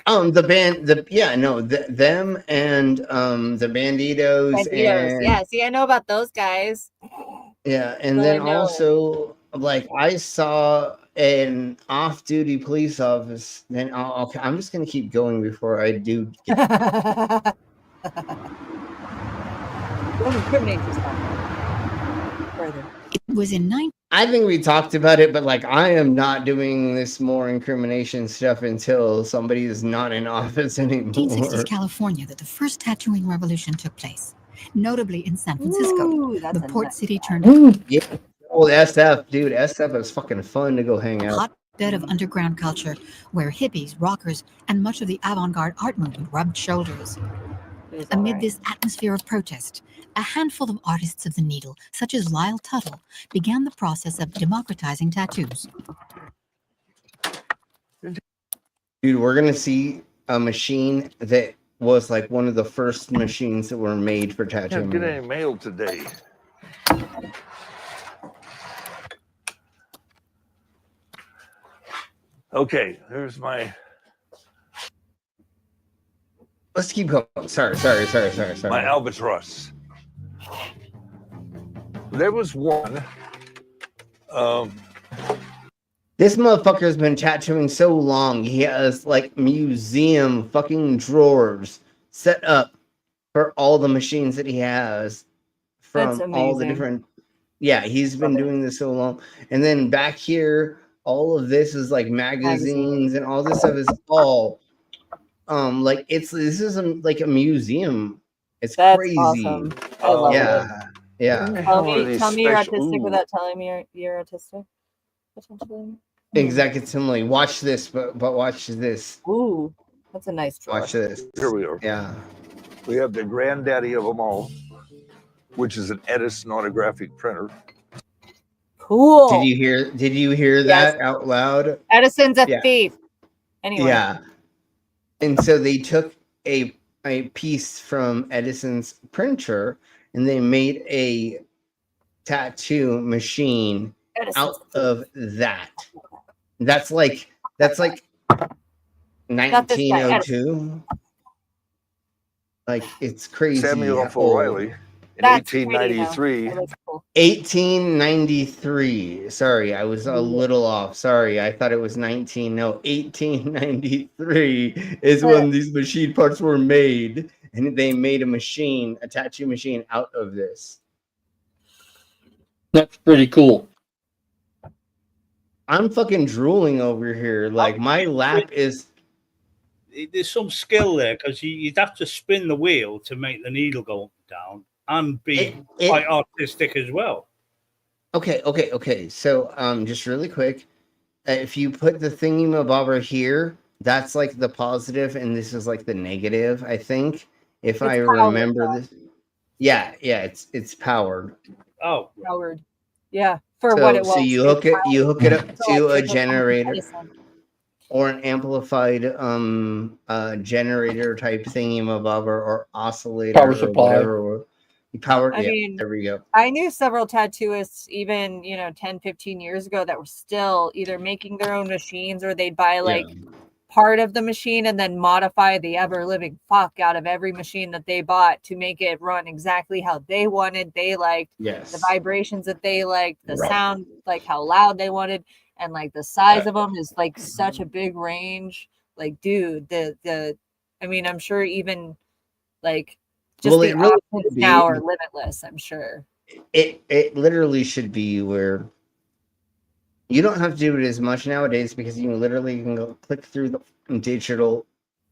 The band, them and the Banditos, Banditos. and Yeah, see, I know about those guys. yeah, and But then I know. also like I saw an off-duty police officer. Then okay, I'm just gonna keep going before I do. Don't incriminate yourself further. It was in I think we talked about it, but like I am not doing this more incrimination stuff until somebody is not in office anymore. 1960s California that the first tattooing revolution took place, notably in San Francisco, Ooh, that's the a port nice city spot. turned Yeah. Oh, SF, dude. SF is fucking fun to go hang out. hotbed of underground culture where hippies, rockers, and much of the avant-garde art movement rubbed shoulders. Amid this atmosphere of protest, a handful of artists of the needle, such as Lyle Tuttle, began the process of democratizing tattoos. Dude, we're gonna see a machine that was like one of the first machines that were made for tattooing. Can't get any mail today. Okay, here's my Let's keep going. Sorry. my albatross. There was one. This motherfucker's been tattooing so long. He has like museum fucking drawers set up for all the machines that he has from That's all the amazing. different. Yeah, he's been doing this so long. And then back here, all of this is like magazines and all this stuff is all like this is like a museum. It's That's crazy. awesome. I love yeah. it. Yeah. Tell me you're autistic without telling me you're autistic. Potentially. Exactly. Watch this, but watch this. Ooh, that's a nice drawer. Watch this. Here we are. Yeah. We have the granddaddy of them all, which is an Edison autographic printer. Cool. Did you hear that out loud? Edison's a Yeah. thief. Anyway. Yeah. And so they took a piece from Edison's printer and they made a tattoo machine out of that. That's like Not this guy. 1902. Like it's crazy. Samuel F. old. O'Reilly in That's 1893. pretty, though. That looks cool. 1893. Sorry, I was a little off. Sorry, I thought it was 19. No, 1893 is when these machine parts were made, and they made a tattoo machine out of this. That's pretty cool. I'm fucking drooling over here. Like my lap is. There's some skill there because you'd have to spin the wheel to make the needle go up and down and be quite artistic as well. Okay. So, just really quick, if you put the thingy-mabobber here, that's like the positive, and this is like the negative. I think, if I remember this. Yeah, it's powered. Oh, powered. Yeah, for what it was. So you hook it up to a generator. Or an amplified generator type thingy-mabobber or oscillator Power or supply. whatever. I mean, there we go. I knew several tattooists even, 10, 15 years ago that were still either making their own machines or they'd buy like part of the machine and then modify the ever living fuck out of every machine that they bought to make it run exactly how they wanted. They liked the vibrations that they liked, the sound, like how loud they wanted. And like the size of them is like such a big range. Like, dude, I'm sure even like just the options now are limitless. I'm sure it literally should be where you don't have to do it as much nowadays because you can go click through the digital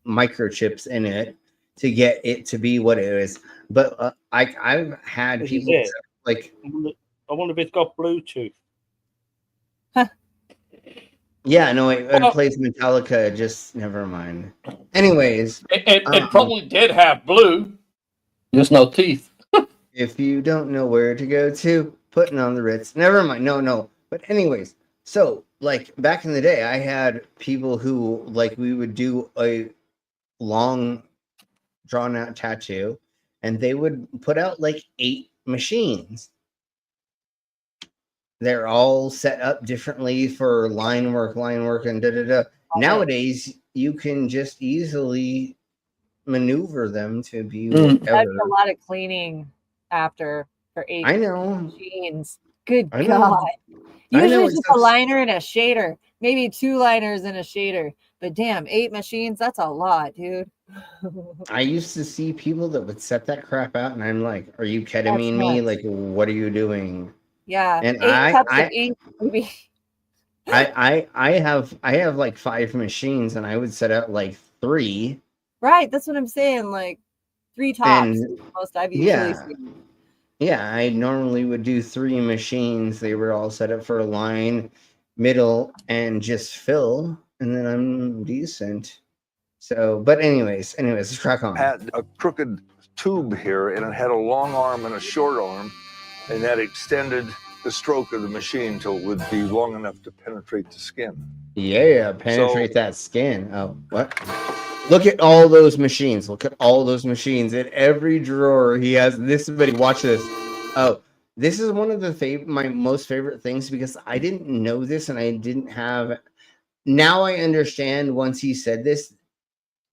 microchips in it to get it to be what it is. But I've had people like, I wonder if it's got Bluetooth. Yeah, no, it plays Metallica. Just never mind. Anyways, it probably did have blue. Just no teeth. If you don't know where to go to, putting on the Ritz. Never mind. No. But anyways, so like back in the day, I had people who like we would do a long, drawn out tattoo, and they would put out like 8 machines. They're all set up differently for line work, and da-da-da. Nowadays, you can just easily maneuver them to be whatever. That's a lot of cleaning after for 8 machines. Good God. Usually it's just a liner and a shader. Maybe 2 liners and a shader. But damn, 8 machines, that's a lot, dude. I used to see people that would set that crap out, and I'm like, are you kidding me? Like, what are you doing? Yeah, and 8 cups of ink, maybe. I have like 5 machines, and I would set out like 3. Right, that's what I'm saying. Like 3 tops. Most I've usually seen. Yeah, I normally would do 3 machines. They were all set up for a line, middle, and just fill, and then I'm decent. So, but anyways, let's crack on. Had a crooked tube here, and it had a long arm and a short arm. And that extended the stroke of the machine till it would be long enough to penetrate the skin. Yeah, penetrate that skin. Oh, what? Look at all those machines. In every drawer, he has this many. Watch this. Oh, this is one of the my most favorite things because I didn't know this and I didn't have. Now I understand once he said this,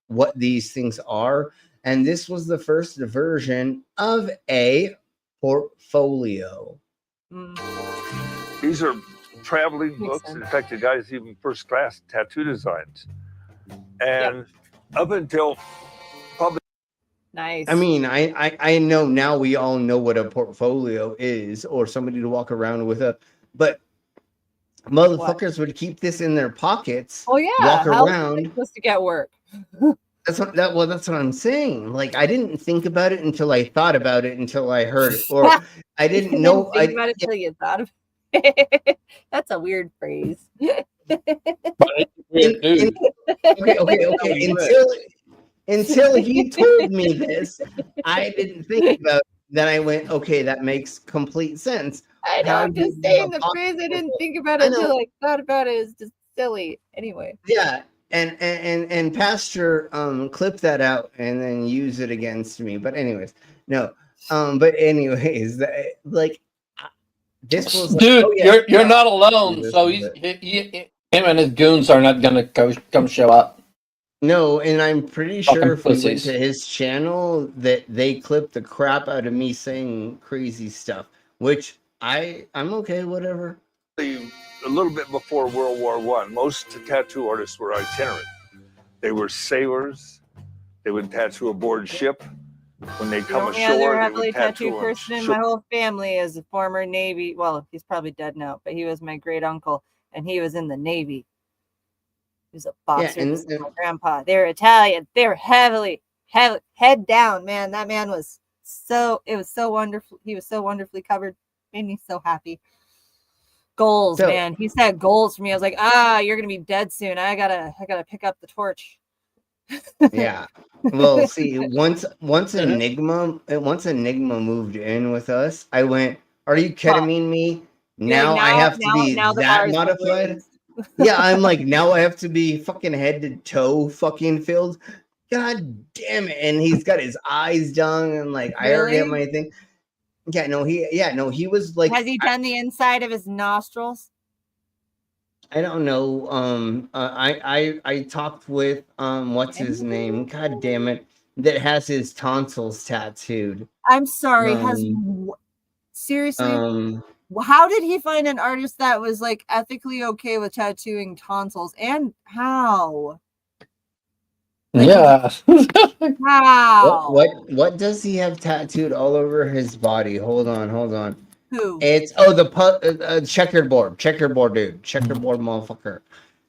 what these things are. And this was the first version of a portfolio. These are traveling books. In fact, the guy's even first class tattoo designs. And up until probably nice. I mean, I know now we all know what a portfolio is, or somebody to walk around with but motherfuckers would keep this in their pockets. Oh yeah, walk how around supposed to get work. That's what I'm saying. Like, I didn't think about it until I thought about it until I heard it, or I didn't know. Think about it until you thought of it. That's a weird phrase. Okay. Until he told me this, I didn't think about it. Then I went, okay, that makes complete sense. I know. I'm just saying the phrase. I didn't think about it until I thought about it. It's just silly. Anyway. Yeah. And Pastor clip that out and then use it against me. But anyways, no. But anyways, like this was dude, you're not alone. So he Him and his goons are not gonna come show up. No, and I'm pretty Fucking sure if we went pussies. to his channel that they clipped the crap out of me saying crazy stuff, which I'm okay, whatever. A little bit before World War I, most tattoo artists were itinerant. They were sailors. They would tattoo aboard ship. When they The come only ashore, other they heavily would tattoo tattooed on person in ship. my whole family is a former Navy. Well, he's probably dead now, but he was my great uncle, and he was in the Navy. He was a boxer. and- This is my grandpa. They're Italian. They were heavily head down. Man, that man was so. It was so wonderful. He was so wonderfully covered. Made me so happy. Goals, So- man. He set goals for me. I was like, you're gonna be dead soon. I gotta pick up the torch. Yeah. Well, see, once Enigma moved in with us, I went, "Are you kidding me? Now I have to be now the that bar's been modified?" raised. Yeah, I'm like, now I have to be fucking head to toe fucking filled. God damn it! And he's got his eyes done, and like I already have Really? my thing. He was like, Has he done the inside of his nostrils? I don't know. I talked with what's his name? God damn it! That has his tonsils tattooed. I'm sorry. Seriously? How did he find an artist that was like ethically okay with tattooing tonsils? And how? Yeah. How? What does he have tattooed all over his body? Hold on. Who? It's checkerboard dude, checkerboard motherfucker.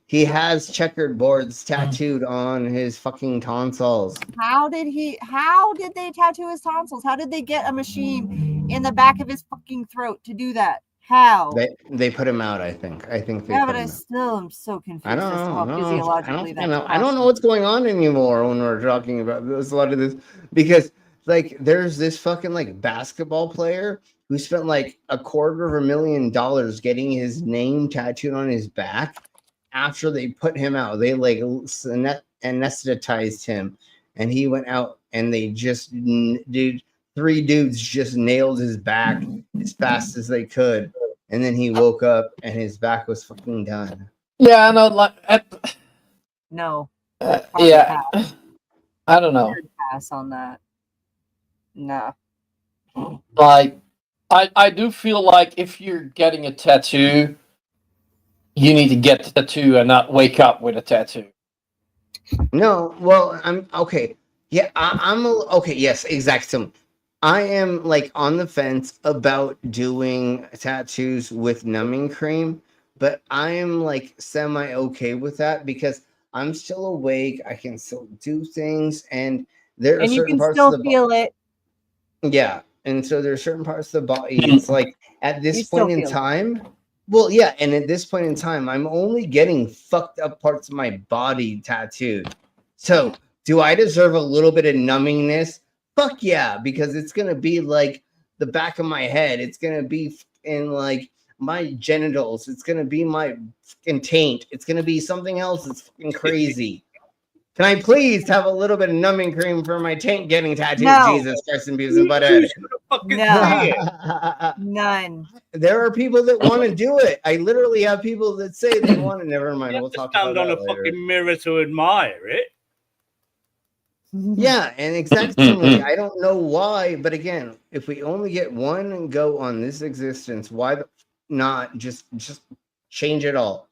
He has checkered boards tattooed on his fucking tonsils. How did they tattoo his tonsils? How did they get a machine in the back of his fucking throat to do that? How? They put him out, I think. They Yeah, put but I him out. still am so confused I don't as to how know. physiologically that I don't know what's going on anymore when we're talking about this. A lot of this because like there's this fucking like basketball player who spent like $250,000 getting his name tattooed on his back after they put him out. They like anesthetized him, and he went out, and they just three dudes just nailed his back as fast as they could, and then he woke up and his back was fucking done. Yeah, I know. Like, No. yeah, I don't know. Pass on that. No. Like, I do feel like if you're getting a tattoo, you need to get the tattoo and not wake up with a tattoo. No, well, I'm okay. Yeah, okay. Yes, exactly. I am like on the fence about doing tattoos with numbing cream, but I am like semi okay with that because I'm still awake. I can still do things, and there are And you certain can parts still of the feel it. Yeah, and so there's certain parts of the body. It's like at You this still point in feel it. time. Well, yeah, and at this point in time, I'm only getting fucked up parts of my body tattooed. So, do I deserve a little bit of numbingness? Fuck yeah, because it's gonna be like the back of my head. It's gonna be in like my genitals. It's gonna be my fucking taint. It's gonna be something else that's fucking crazy. Can I please have a little bit of numbing cream for my taint getting tattooed? No. Jesus Christ and bees and butthead. No. None. There are people that want to do it. I literally have people that say they want to. Never mind. We'll talk about Stand on that a later. fucking mirror to admire it. Yeah, and exactly. I don't know why, but again, if we only get one go on this existence, why not just change it all?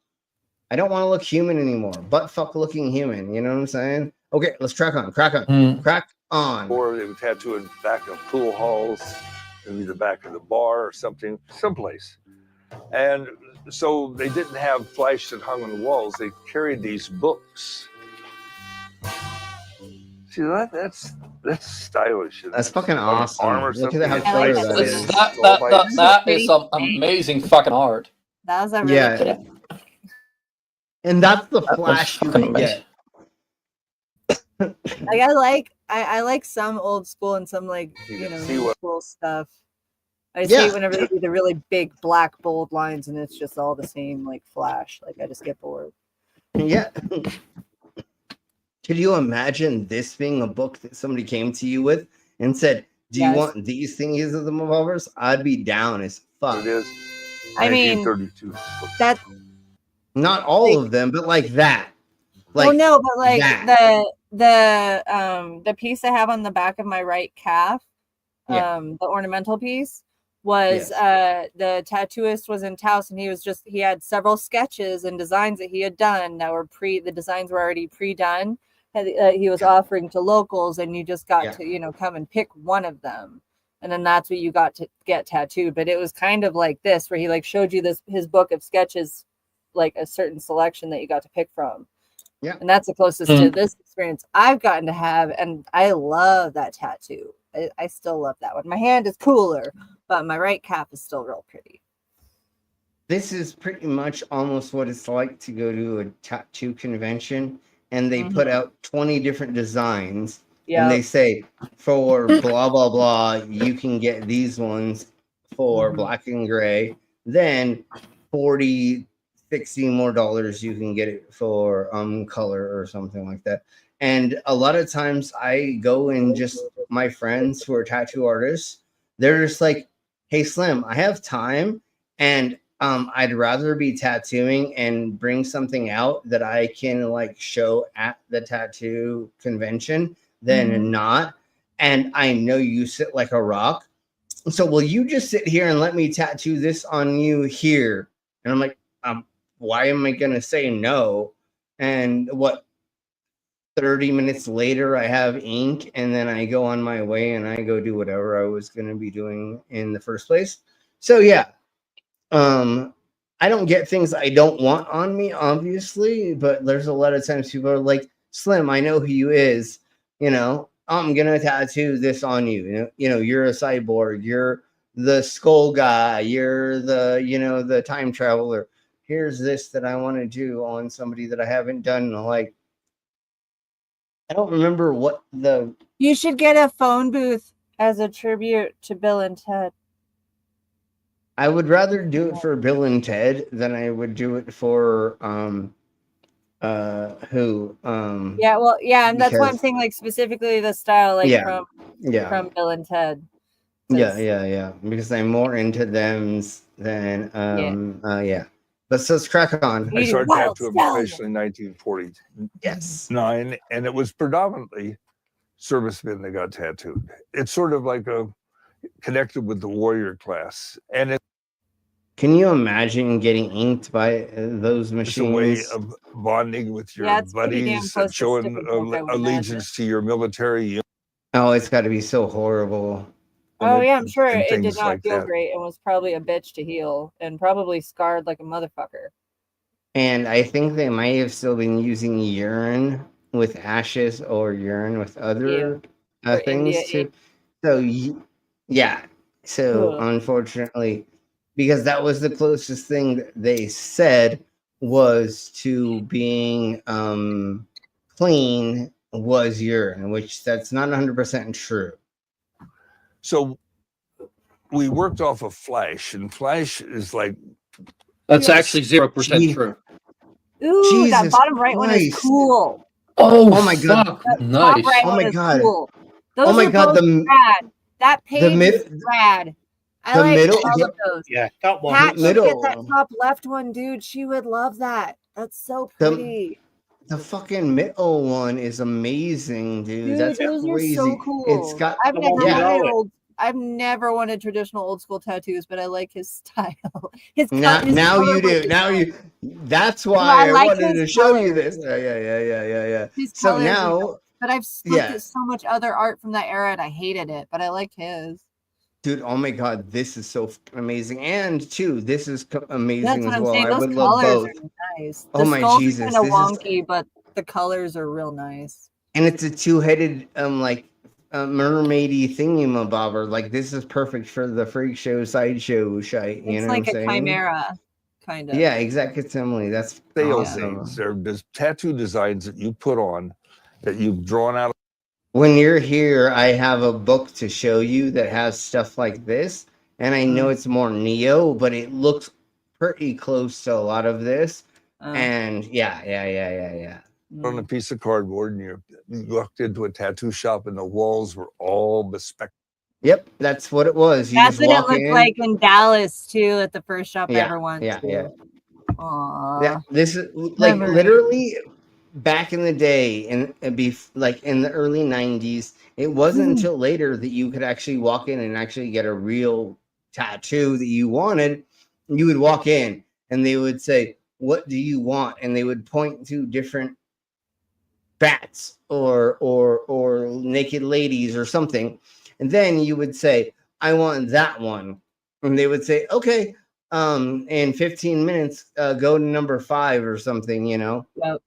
I don't want to look human anymore. Butt fuck looking human. You know what I'm saying? Okay, let's crack on. Crack on. Or they would tattoo in back of pool halls, maybe the back of the bar or something, someplace. And so they didn't have flash that hung on the walls. They carried these books. See, that's stylish. That's fucking awesome. Arm or Look at how something. clear It's that like is. That is some amazing fucking art. That was a really Yeah. And that's the flash you can get. Like I like some old school and some like see new what- school stuff. I just Yeah. hate whenever they do the really big black bold lines and it's just all the same like flash. Like I just get bored. Yeah. Could you imagine this being a book that somebody came to you with and said, "Do you Yes. want these things as the revolvers?" I'd be down as fuck. It is. I mean, 1932. that Not all of them, but like that. Like well, no, but like that. the piece I have on the back of my right calf, the ornamental piece was the tattooist was in Taos, and he had several sketches and designs that he had done that were the designs were already pre-done. He was offering to locals, and you just got to come and pick one of them, and then that's what you got to get tattooed. But it was kind of like this, where he like showed you his book of sketches, like a certain selection that you got to pick from. Yeah, and that's the closest to this experience I've gotten to have, and I love that tattoo. I still love that one. My hand is cooler, but my right calf is still real pretty. This is pretty much almost what it's like to go to a tattoo convention, and they put out 20 different designs, and they say, for blah, blah, blah, you can get these ones for black and gray. Then 40, 60 more dollars, you can get it for color or something like that. And a lot of times I go and just my friends who are tattoo artists, they're just like, hey, Slim, I have time, and I'd rather be tattooing and bring something out that I can like show at the tattoo convention than not. And I know you sit like a rock. So will you just sit here and let me tattoo this on you here? And I'm like, why am I going to say no? And 30 minutes later, I have ink, and then I go on my way and I go do whatever I was going to be doing in the first place. So yeah, I don't get things I don't want on me, obviously, but there's a lot of times people are like, Slim, I know who you is, I'm going to tattoo this on you. You're a cyborg. You're the skull guy. You're the time traveler. Here's this that I want to do on somebody that I haven't done. Like, I don't remember what You should get a phone booth as a tribute to Bill and Ted. I would rather do it for Bill and Ted than I would do it for who? Yeah, well, yeah, and that's why I'm saying like specifically the style, like from Bill and Ted. Yeah. Because I'm more into them than But let's crack on. I started tattooing professionally in 1949. Yes. And it was predominantly servicemen that got tattooed. It's sort of like connected with the warrior class. And can you imagine getting inked by those machines? It's a way of bonding with your buddies and showing allegiance to your military. Oh, it's got to be so horrible. Oh yeah, I'm sure it did not feel great and was probably a bitch to heal and probably scarred like a motherfucker. And I think they might have still been using urine with ashes or urine with other things too. So yeah. So unfortunately, because that was the closest thing that they said was to being clean was urine, which that's not 100% true. So we worked off of Flash, and Flash is like... That's actually 0% true. Ooh, Jesus that bottom right one is cool. Oh my God. Nice. Right, oh my God. Cool. Oh my God. Rad. That page is rad. I like middle, all of those. Yeah, that one. Pat should get that top left one, dude. She would love that. That's so pretty. The fucking middle one is amazing, dude. That's those crazy. Are so cool. It's got. I've never wanted traditional old school tattoos, but I like his style. His now you do. Now you. That's why I wanted to show you this. Yeah. So now, but I've looked at so much other art from that era, and I hated it. But I liked his. Dude, oh my God, this is so amazing, and too, this is amazing as well. Saying. I Those would love both. Are nice. Oh my Jesus, kind of wonky, but the colors are real nice. And it's a two-headed, mermaidy thingy-mabobber. Like this is perfect for the freak show, sideshow shite. You know like what I'm saying? A chimera, kind of. Yeah, exactly. Simile. That's awesome. There's tattoo designs that you put on that you've drawn out. When you're here, I have a book to show you that has stuff like this. And I know it's more neo, but it looks pretty close to a lot of this. And yeah. On a piece of cardboard, and you walked into a tattoo shop, and the walls were all bespectacled. Yep, that's what it was. That's what it looked like in Dallas, too, at the first shop I ever went to. Yeah. Aww. Yeah, this is like literally back in the day, and be like in the early 90s. It wasn't until later that you could actually walk in and actually get a real tattoo that you wanted. You would walk in and they would say, "What do you want?" And they would point to different bats or naked ladies or something. And then you would say, "I want that one." And they would say, "Okay, in 15 minutes, go to number 5 or something, you know." Yep.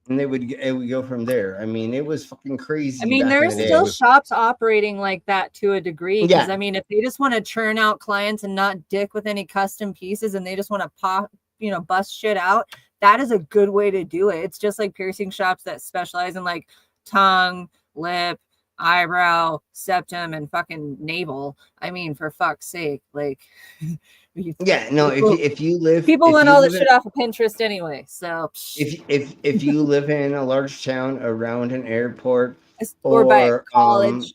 And it would go from there. I mean, it was fucking crazy. I mean, back in there's the still day. shops operating like that to a degree. Because Yeah. I mean, if they just want to churn out clients and not dick with any custom pieces, and they just want to pop, bust shit out, that is a good way to do it. It's just like piercing shops that specialize in like tongue, lip, eyebrow, septum, and fucking navel. I mean, for fuck's sake, like. Yeah, no. If you live, people if want you all this live shit in- off of Pinterest anyway. So if you live in a large town around an airport or by a college.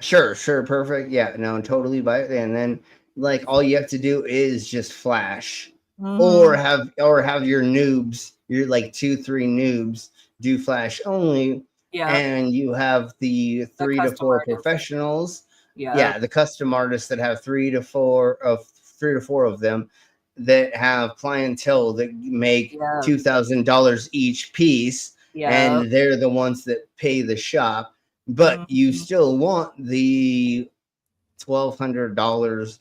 Sure, perfect. Yeah, no, totally buy it. And then like all you have to do is just flash, or have your noobs, your like 2-3 noobs do flash only. Yeah. And you have the 3 to 4 professionals. Yeah. The custom artists that have 3 to 4 of them that have clientele that make $2,000 each piece, and they're the ones that pay the shop. But you still want the $1,200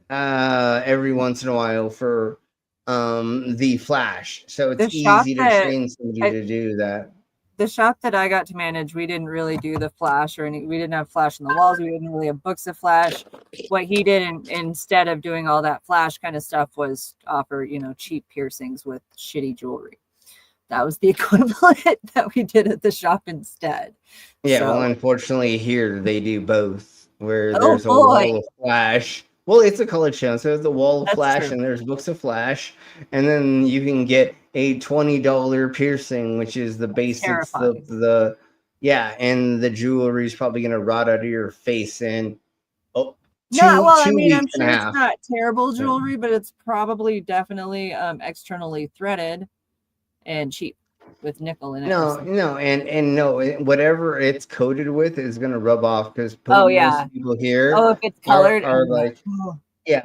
every once in a while for the flash. So it's easy to train somebody to do that. The shop that I got to manage, we didn't really do the flash we didn't have flash on the walls. We didn't really have books of flash. What he did instead of doing all that flash kind of stuff was offer, cheap piercings with shitty jewelry. That was the equivalent that we did at the shop instead. Yeah, So, well, unfortunately here they do both, where there's a wall of flash. Well, it's a college town, so there's the wall of flash and there's books of flash, and then you can get a $20 piercing, which is the basics of the and the jewelry is probably gonna rot out of your face in I'm sure weeks and a it's half. not terrible jewelry, but it's probably definitely externally threaded and cheap with nickel in it. And whatever it's coated with is gonna rub off because most people here if it's colored are like,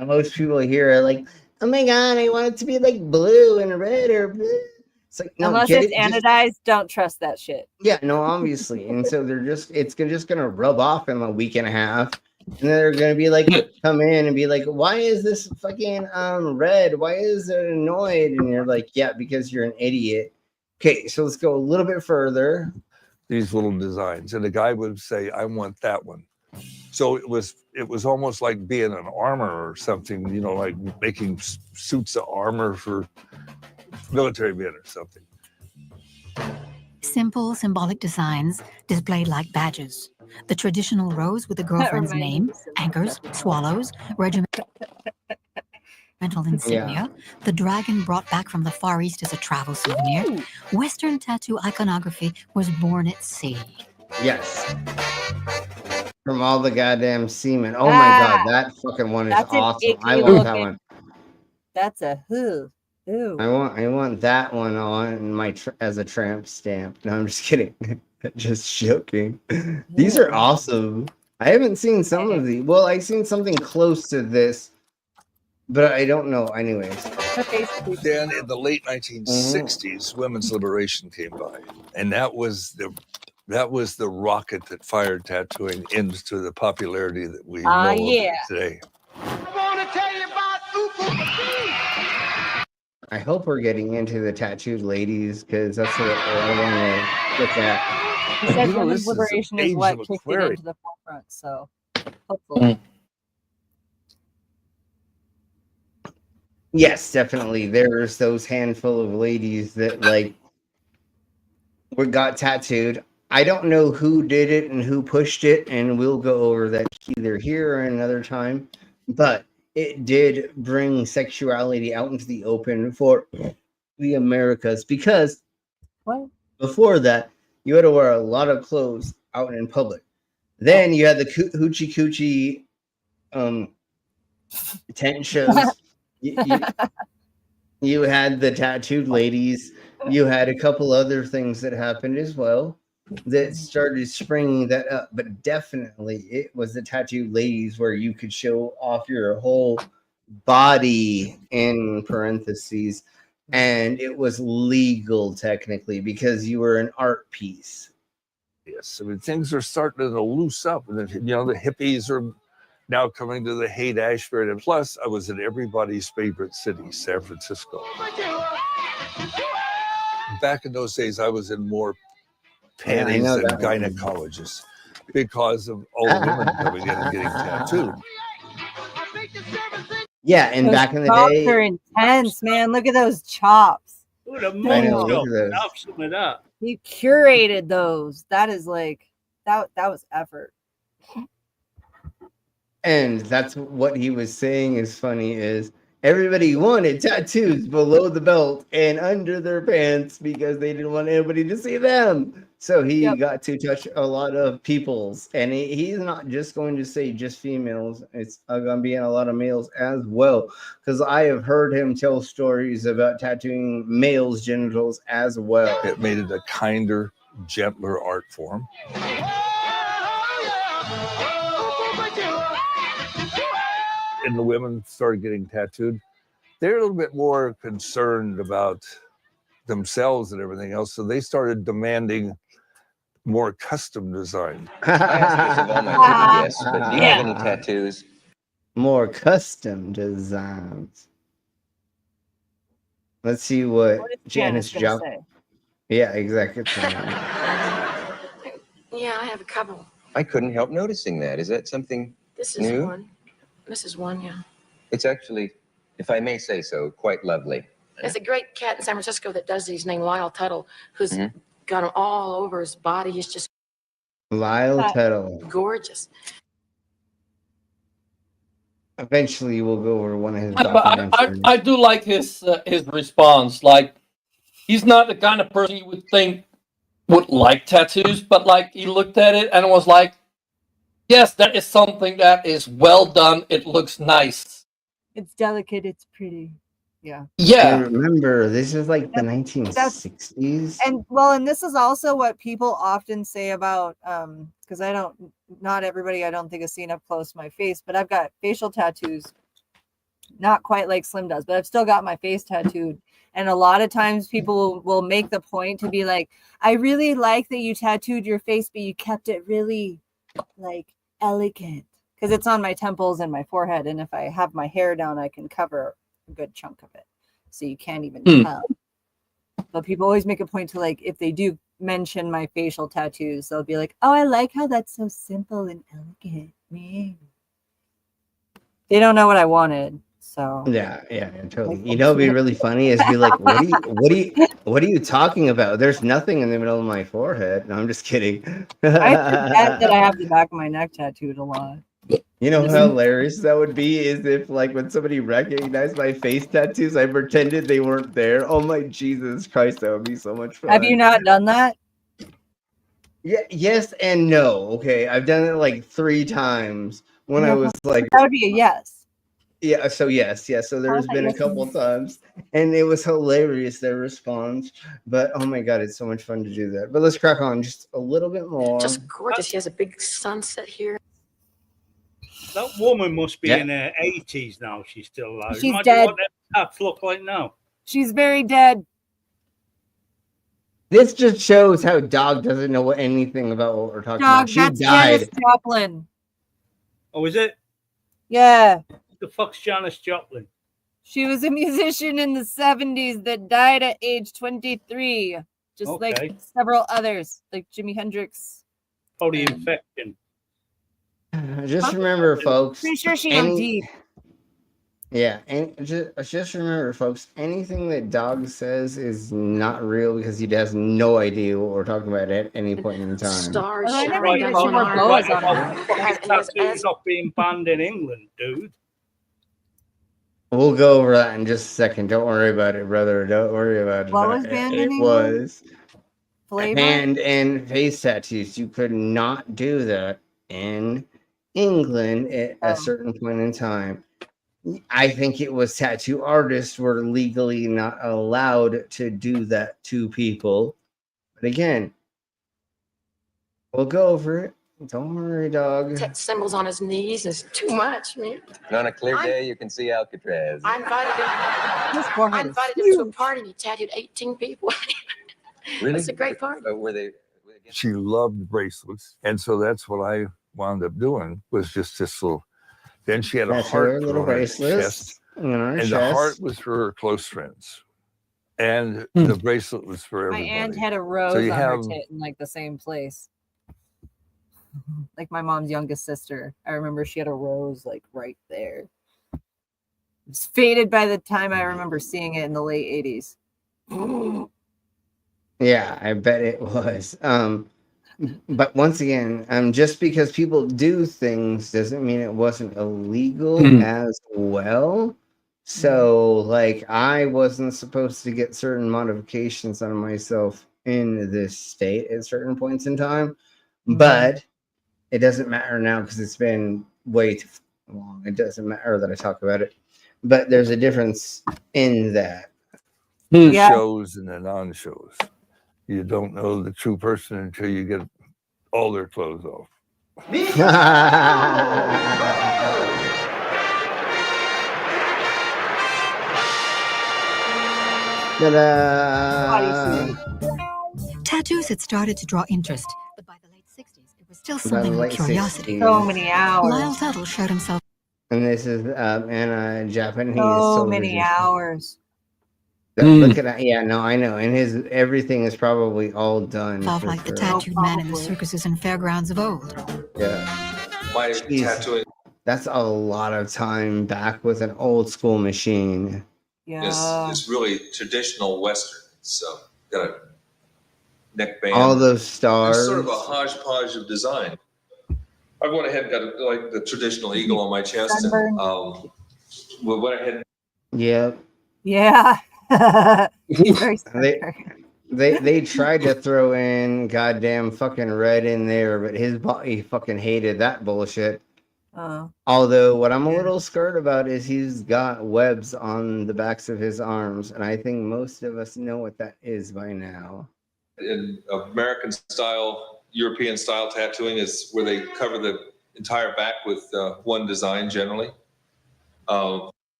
most people here are like, oh my god, I want it to be like blue and red or blue. It's like, no, unless it's anodized, don't trust that shit. Yeah, no, obviously. And so it's just gonna rub off in a week and a half. And then they're gonna be like, come in and be like, why is this fucking red? Why is it annoyed? And you're like, yeah, because you're an idiot. Okay, so let's go a little bit further. These little designs, and the guy would say, I want that one. So it was almost like being an armor or something, like making suits of armor for military men or something. Simple symbolic designs displayed like badges. The traditional rose with the girlfriend's name, anchors, swallows, regimental insignia, the dragon brought back from the Far East as a travel souvenir. Western tattoo iconography was born at sea. Yes. From all the goddamn semen. Oh my god, that fucking one is awesome. I want that one. That's a who. Ooh. I want that one on my as a tramp stamp. No, I'm just kidding. Just joking. These are awesome. I haven't seen some of these. Well, I've seen something close to this, but I don't know. Anyways. Then in the late 1960s, women's liberation came by, and that was the rocket that fired tattooing into the popularity that we know of today. I want to tell you about I hope we're getting into the tattooed ladies because that's what I want to look at. He said women's liberation is what kicked it into the forefront, so hopefully. Yes, definitely. There's those handful of ladies that got tattooed. I don't know who did it and who pushed it, and we'll go over that either here or another time. But it did bring sexuality out into the open for the Americas because before that, you had to wear a lot of clothes out in public. Then you had the hoochie coochie tent shows. You had the tattooed ladies. You had a couple other things that happened as well that started springing that up. But definitely, it was the tattooed ladies where you could show off your whole body in parentheses, and it was legal technically because you were an art piece. Yes, I mean things are starting to loose up, and you know the hippies are now coming to the Haight-Ashbury, and plus I was in everybody's favorite city, San Francisco. Back in those days, I was in more panties know than that one. gynecologists because of all the women coming in and getting tattooed. Yeah, and Those back in the chops day, are intense, man. Look at those chops. Look at the I know, mug look shop. at those. Have some of that. He curated those. That is like that was effort. and that's what he was saying is funny is everybody wanted tattoos below the belt and under their pants because they didn't want anybody to see them. So he got to touch a lot of peoples, and he's not just going to say just females. It's going to be in a lot of males as well, because I have heard him tell stories about tattooing males' genitals as well. It made it a kinder, gentler art form. And the women started getting tattooed. They're a little bit more concerned about themselves and everything else, so they started demanding more custom design. I ask this of all my TV guests, but do you have any tattoos? More custom designs. Let's see what Janice gonna Job. say? Yeah, exactly. Yeah, I have a couple. I couldn't help noticing that. Is that something This is new? one. This is one, yeah. It's actually, if I may say so, quite lovely. There's a great cat in San Francisco that does these named Lyle Tuttle, who's got them all over his body. He's just Lyle Tuttle. gorgeous. Eventually, we'll go over one of his But documentaries. I do like his response. Like, he's not the kind of person you would think would like tattoos, but like he looked at it and was like, yes, that is something that is well done. It looks nice. It's delicate. It's pretty. Yeah. Yeah. And remember, this is like the 1960s. And this is also what people often say about because not everybody I don't think has seen up close my face, but I've got facial tattoos, not quite like Slim does, but I've still got my face tattooed. And a lot of times people will make the point to be like, I really like that you tattooed your face, but you kept it really like elegant because it's on my temples and my forehead, and if I have my hair down I can cover a good chunk of it so you can't even tell. But people always make a point to, like, if they do mention my facial tattoos, they'll be like, oh, I like how that's so simple and elegant. They don't know what I wanted, so Yeah, totally. You know, it'd be really funny is be like, what are you talking about? There's nothing in the middle of my forehead. No, I'm just kidding. I forget that I have the back of my neck tattooed a lot. You know how hilarious that would be is if, like, when somebody recognized my face tattoos, I pretended they weren't there. Oh my Jesus Christ, that would be so much fun. Have you not done that? Yeah, yes and no. Okay, I've done it like 3 times when I was like. That would be a yes. Yeah, so yes. So there's been a couple times, and it was hilarious their response. But oh my God, it's so much fun to do that. But let's crack on just a little bit more. Just gorgeous. He has a big sunset here. That woman must be in her 80s now. She's still alive. She's Imagine dead. what them tats look like now. She's very dead. This just shows how Dog doesn't know anything about what we're talking about. She That's died. Janis Joplin. Oh, is it? Yeah. What the fuck's Janis Joplin? She was a musician in the 70s that died at age 23, just like several others, like Jimi Hendrix. Probably infection. Just remember, folks. Pretty sure she OD'd. Yeah, and just remember, folks. Anything that Dog says is not real because he has no idea what we're talking about at any point in time. Stars. I never shining knew on she wore her. boas on her. Fucking tattoos not being banned in England, dude. We'll go over that in just a second. Don't worry about it, brother. Don't worry about it. What was banned in It England? was Flavor? hand and face tattoos. You could not do that in England at a certain point in time. I think it was tattoo artists were legally not allowed to do that to people. But again, we'll go over it. Don't worry, dog. Symbols on his knees is too much, man. And on a clear day, you can see Alcatraz. I invited him to a party and he tattooed 18 people. Really? It's a great party. Were they? She loved bracelets, and so that's what I wound up doing, was just this little. Then she had a That's heart her put little on her bracelets chest, on her and the chest. heart was for her close friends, and the bracelet was for My everybody. aunt had a rose So you on have her tit in like the same place. Like my mom's youngest sister. I remember she had a rose like right there. It was faded by the time I remember seeing it in the late 80s. Yeah, I bet it was. But once again, just because people do things doesn't mean it wasn't illegal as well. So, like, I wasn't supposed to get certain modifications on myself in this state at certain points in time, but it doesn't matter now because it's been way too long. It doesn't matter that I talk about it, but there's a difference in that. Shows and the non-shows. You don't know the true person until you get all their clothes off. Tattoos had started to draw interest, but by the late 60s, it was still By the something of a late curiosity. 60s. So many hours. Lyle Tuttle showed himself. And this is Anna Japanese. So soldier. many hours. Look at that. Yeah, no, I know. And his everything is probably all done. Evolved like the tattooed man in the circuses and fairgrounds of old. Yeah. My Jeez. tattooing That's a lot of time back with an old school machine. is really traditional Western. So got a neck band. All those stars. It's sort of a hodgepodge of design. I went ahead and got like the traditional eagle on my chest, and we went ahead. Yep. Yeah. He's very They tried to throw in goddamn fucking red in there, but his body fucking hated that bullshit. Although what I'm a little scared about is he's got webs on the backs of his arms, and I think most of us know what that is by now. In American style, European style tattooing is where they cover the entire back with one design generally.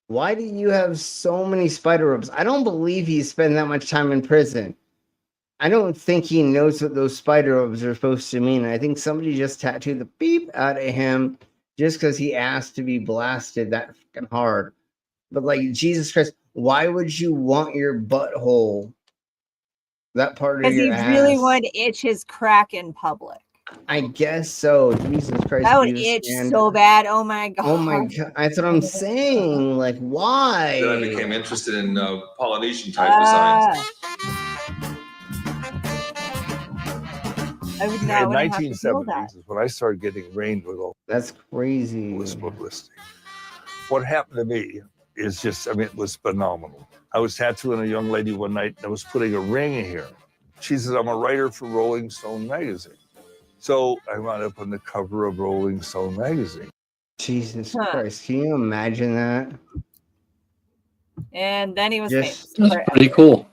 Why do you have so many spider webs? I don't believe he spent that much time in prison. I don't think he knows what those spider webs are supposed to mean. I think somebody just tattooed the beep out of him just because he asked to be blasted that fucking hard. But like, Jesus Christ, why would you want your butthole, that part of Because your he ass? really wanted to itch his crack in public. I guess so. Jesus Christ. That would Jesus, itch and- so bad. Oh my god. Oh my god. That's what I'm saying. Like, why? Then I became interested in Polynesian type designs. I would In not the want to have to feel that. 1970s is when I started getting rained with all That's crazy. this publicity. What happened to me is just, I mean, it was phenomenal. I was tattooing a young lady one night and I was putting a ring in here. She says, I'm a writer for Rolling Stone magazine. So I wound up on the cover of Rolling Stone magazine. Jesus Christ. Can you imagine that? And then he was Just- famous. That's pretty cool.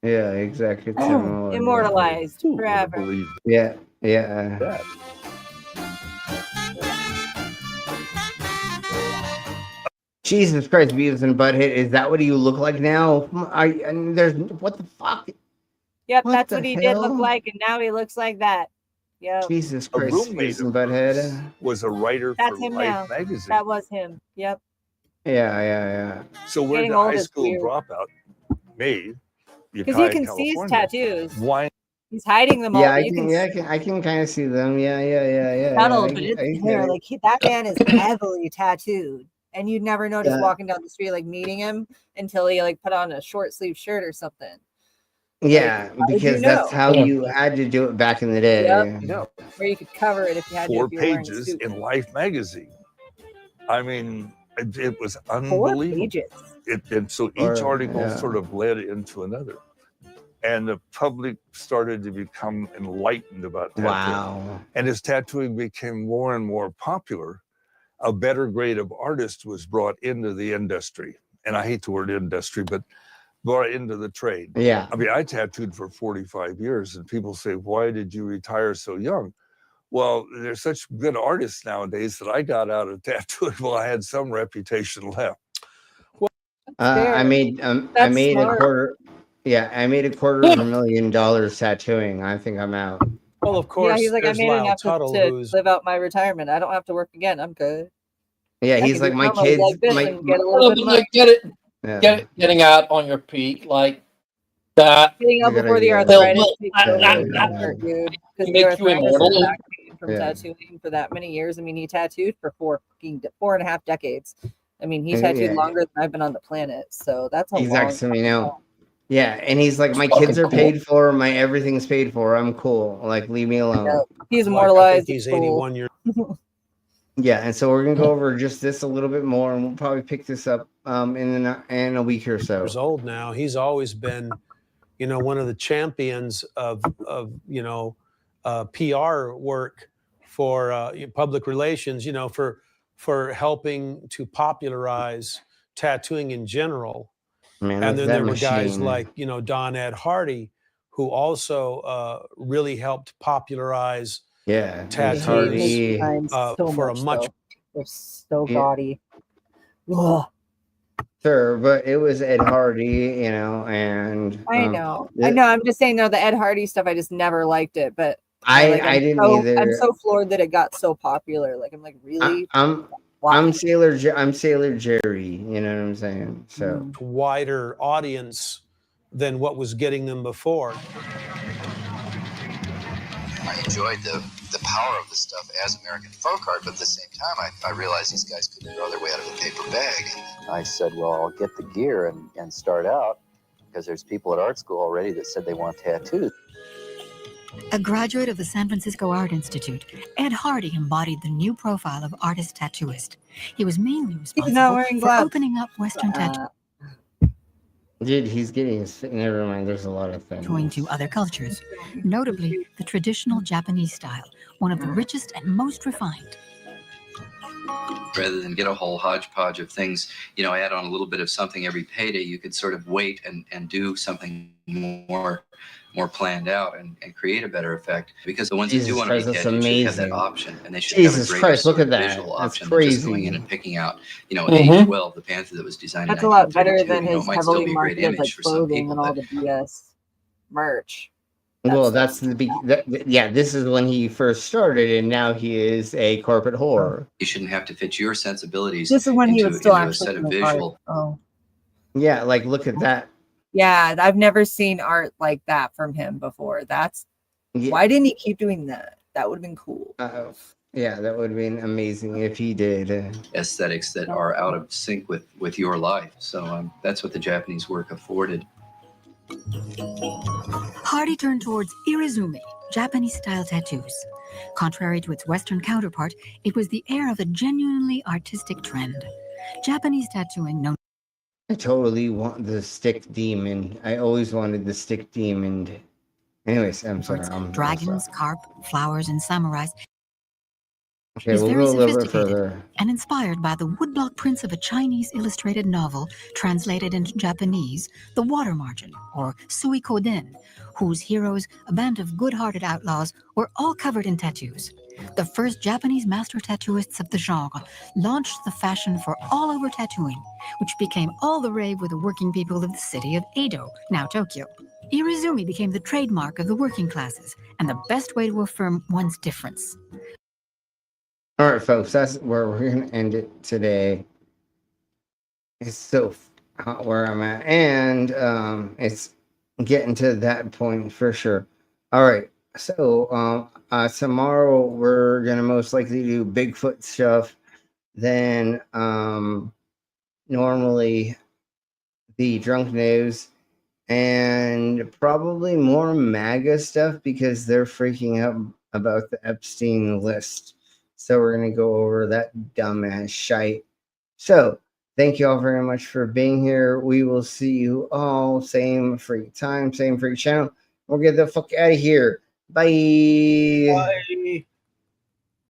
Yeah, exactly. Immortalized forever. Yeah, yeah. Jesus Christ, Beavis and Butthead, is that what you look like now? There's what the fuck? Yep, What that's the what he did look hell? like, and now he looks like that. Yep. Jesus A Christ, roommate Beavis and of Butthead. was a writer That's for him Life now. magazine. That was him. Yep. Yeah. So where Getting the old high is school weird. dropout, me, Because you can see his tattoos. Why? He's hiding them all. Yeah, but I you can, I can kind of see them. Yeah. subtle, I but get it's it. there. Like that man is heavily tattooed, and you'd never notice Yeah. walking down the street, like meeting him, until he like put on a short sleeve shirt or something. Yeah, how would you because that's know? how you had to do it back in the day. Yep. Where you could cover it if you had to. 4 If you were wearing a pages suit. in Life magazine. I mean, it was 4 unbelievable. pages. And so each Or- article yeah. sort of led into another. And the public started to become enlightened about tattooing. Wow. And as tattooing became more and more popular, a better grade of artist was brought into the industry. And I hate the word industry, but brought into the trade. Yeah. I mean, I tattooed for 45 years and people say, why did you retire so young? Well, there's such good artists nowadays that I got out of tattooing while I had some reputation left. I made smart. a quarter. Yeah, I made $250,000 tattooing. I think I'm out. Well, of course, Yeah, he's like, I there's made Lyle enough Tuttle, to who's live out my retirement. I don't have to work again. I'm good. Yeah, I he's can like do my promos kids. like this My, and get a little bit of money. Like, get it, yeah. getting out on your peak like that. Getting out Good before the idea. arthritis takes Yeah, over yeah, the hurt, dude. Because the Make you arthritis is immortal. back pain from Yeah. tattooing for that many years. I mean, he tattooed for 4.5 decades. I mean, he Yeah. tattooed longer than I've been on the planet. So that's a long Exactly. time. Now. Yeah, and he's like, my Fucking kids are cool. paid for, my everything's paid for. I'm cool. Like, leave me alone. Yeah, he's I immortalized. think he's It's cool. 81 years. Yeah, and so we're gonna go over just this a little bit more, and we'll probably pick this up in a week or so. Old now. He's always been, one of the champions of PR work for public relations. For helping to popularize tattooing in general. Man, And look then at there that were guys machine. like Don Ed Hardy, who also really helped popularize Yeah, Ed tattoos Hardy. for a much. They're so Yeah. gaudy. Ugh. Sure, but it was Ed Hardy, and I know. I know. I'm just saying though, the Ed Hardy stuff, I just never liked it. But I didn't either. I'm so floored that it got so popular. Like I'm like, really? I'm Sailor Jerry. You know what I'm saying? So Wider audience than what was getting them before. I enjoyed the power of the stuff as American folk art, but at the same time, I realized these guys couldn't grow their way out of a paper bag. I said, well, I'll get the gear and start out, because there's people at art school already that said they want tattoos. A graduate of the San Francisco Art Institute, Ed Hardy embodied the new profile of artist-tattooist. He was mainly responsible for gloves. opening up Western tattooing dude, he's getting his. Never mind. There's a lot of things. to other cultures, notably the traditional Japanese style, one of the richest and most refined. Rather than get a whole hodgepodge of things, add on a little bit of something every payday, you could sort of wait and do something more planned out and create a better effect. Because the ones that do want to be that's tattooed should have that amazing. option, and they should Jesus have a greater Christ, look sort at of that. visual That's option than just going crazy. in and picking out, an Mhm. A12, the Panther that was designed That's in a lot better 1932. than his It might still heavily be a great marketed like image for some clothing people, and all but the BS merch. Well, that's yeah. This is when he first started, and now he is a corporate whore. you shouldn't have to fit your sensibilities This is when he into, was still into a actually set of doing art. visual. Oh. Yeah, like look at that. Yeah, I've never seen art like that from him before. Why didn't he keep doing that? That would have been cool. Yeah, that would have been amazing if he did. Aesthetics that are out of sync with your life. So that's what the Japanese work afforded. Hardy turned towards irizumi, Japanese-style tattoos. Contrary to its Western counterpart, it was the heir of a genuinely artistic trend. Japanese tattooing, known I totally want the stick demon. I always wanted the stick demon. Anyways, I'm sorry. dragons, carp, flowers, and samurais, Okay, is we'll very go a little bit sophisticated further. and inspired by the woodblock prints of a Chinese illustrated novel translated into Japanese, The Water Margin, or Suikoden, whose heroes, a band of good-hearted outlaws, were all covered in tattoos. The first Japanese master tattooists of the genre launched the fashion for all-over tattooing, which became all the rave with the working people of the city of Edo, now Tokyo. Irizumi became the trademark of the working classes and the best way to affirm one's difference. All right, folks, that's where we're going to end it today. It's so hot where I'm at, and it's getting to that point for sure. All right, so tomorrow we're going to most likely do Bigfoot stuff, then normally the drunk news, and probably more MAGA stuff because they're freaking out about the Epstein list. So we're going to go over that dumbass shite. So thank you all very much for being here. We will see you all same free time, same free channel. We'll get the fuck out of here. Bye. Bye.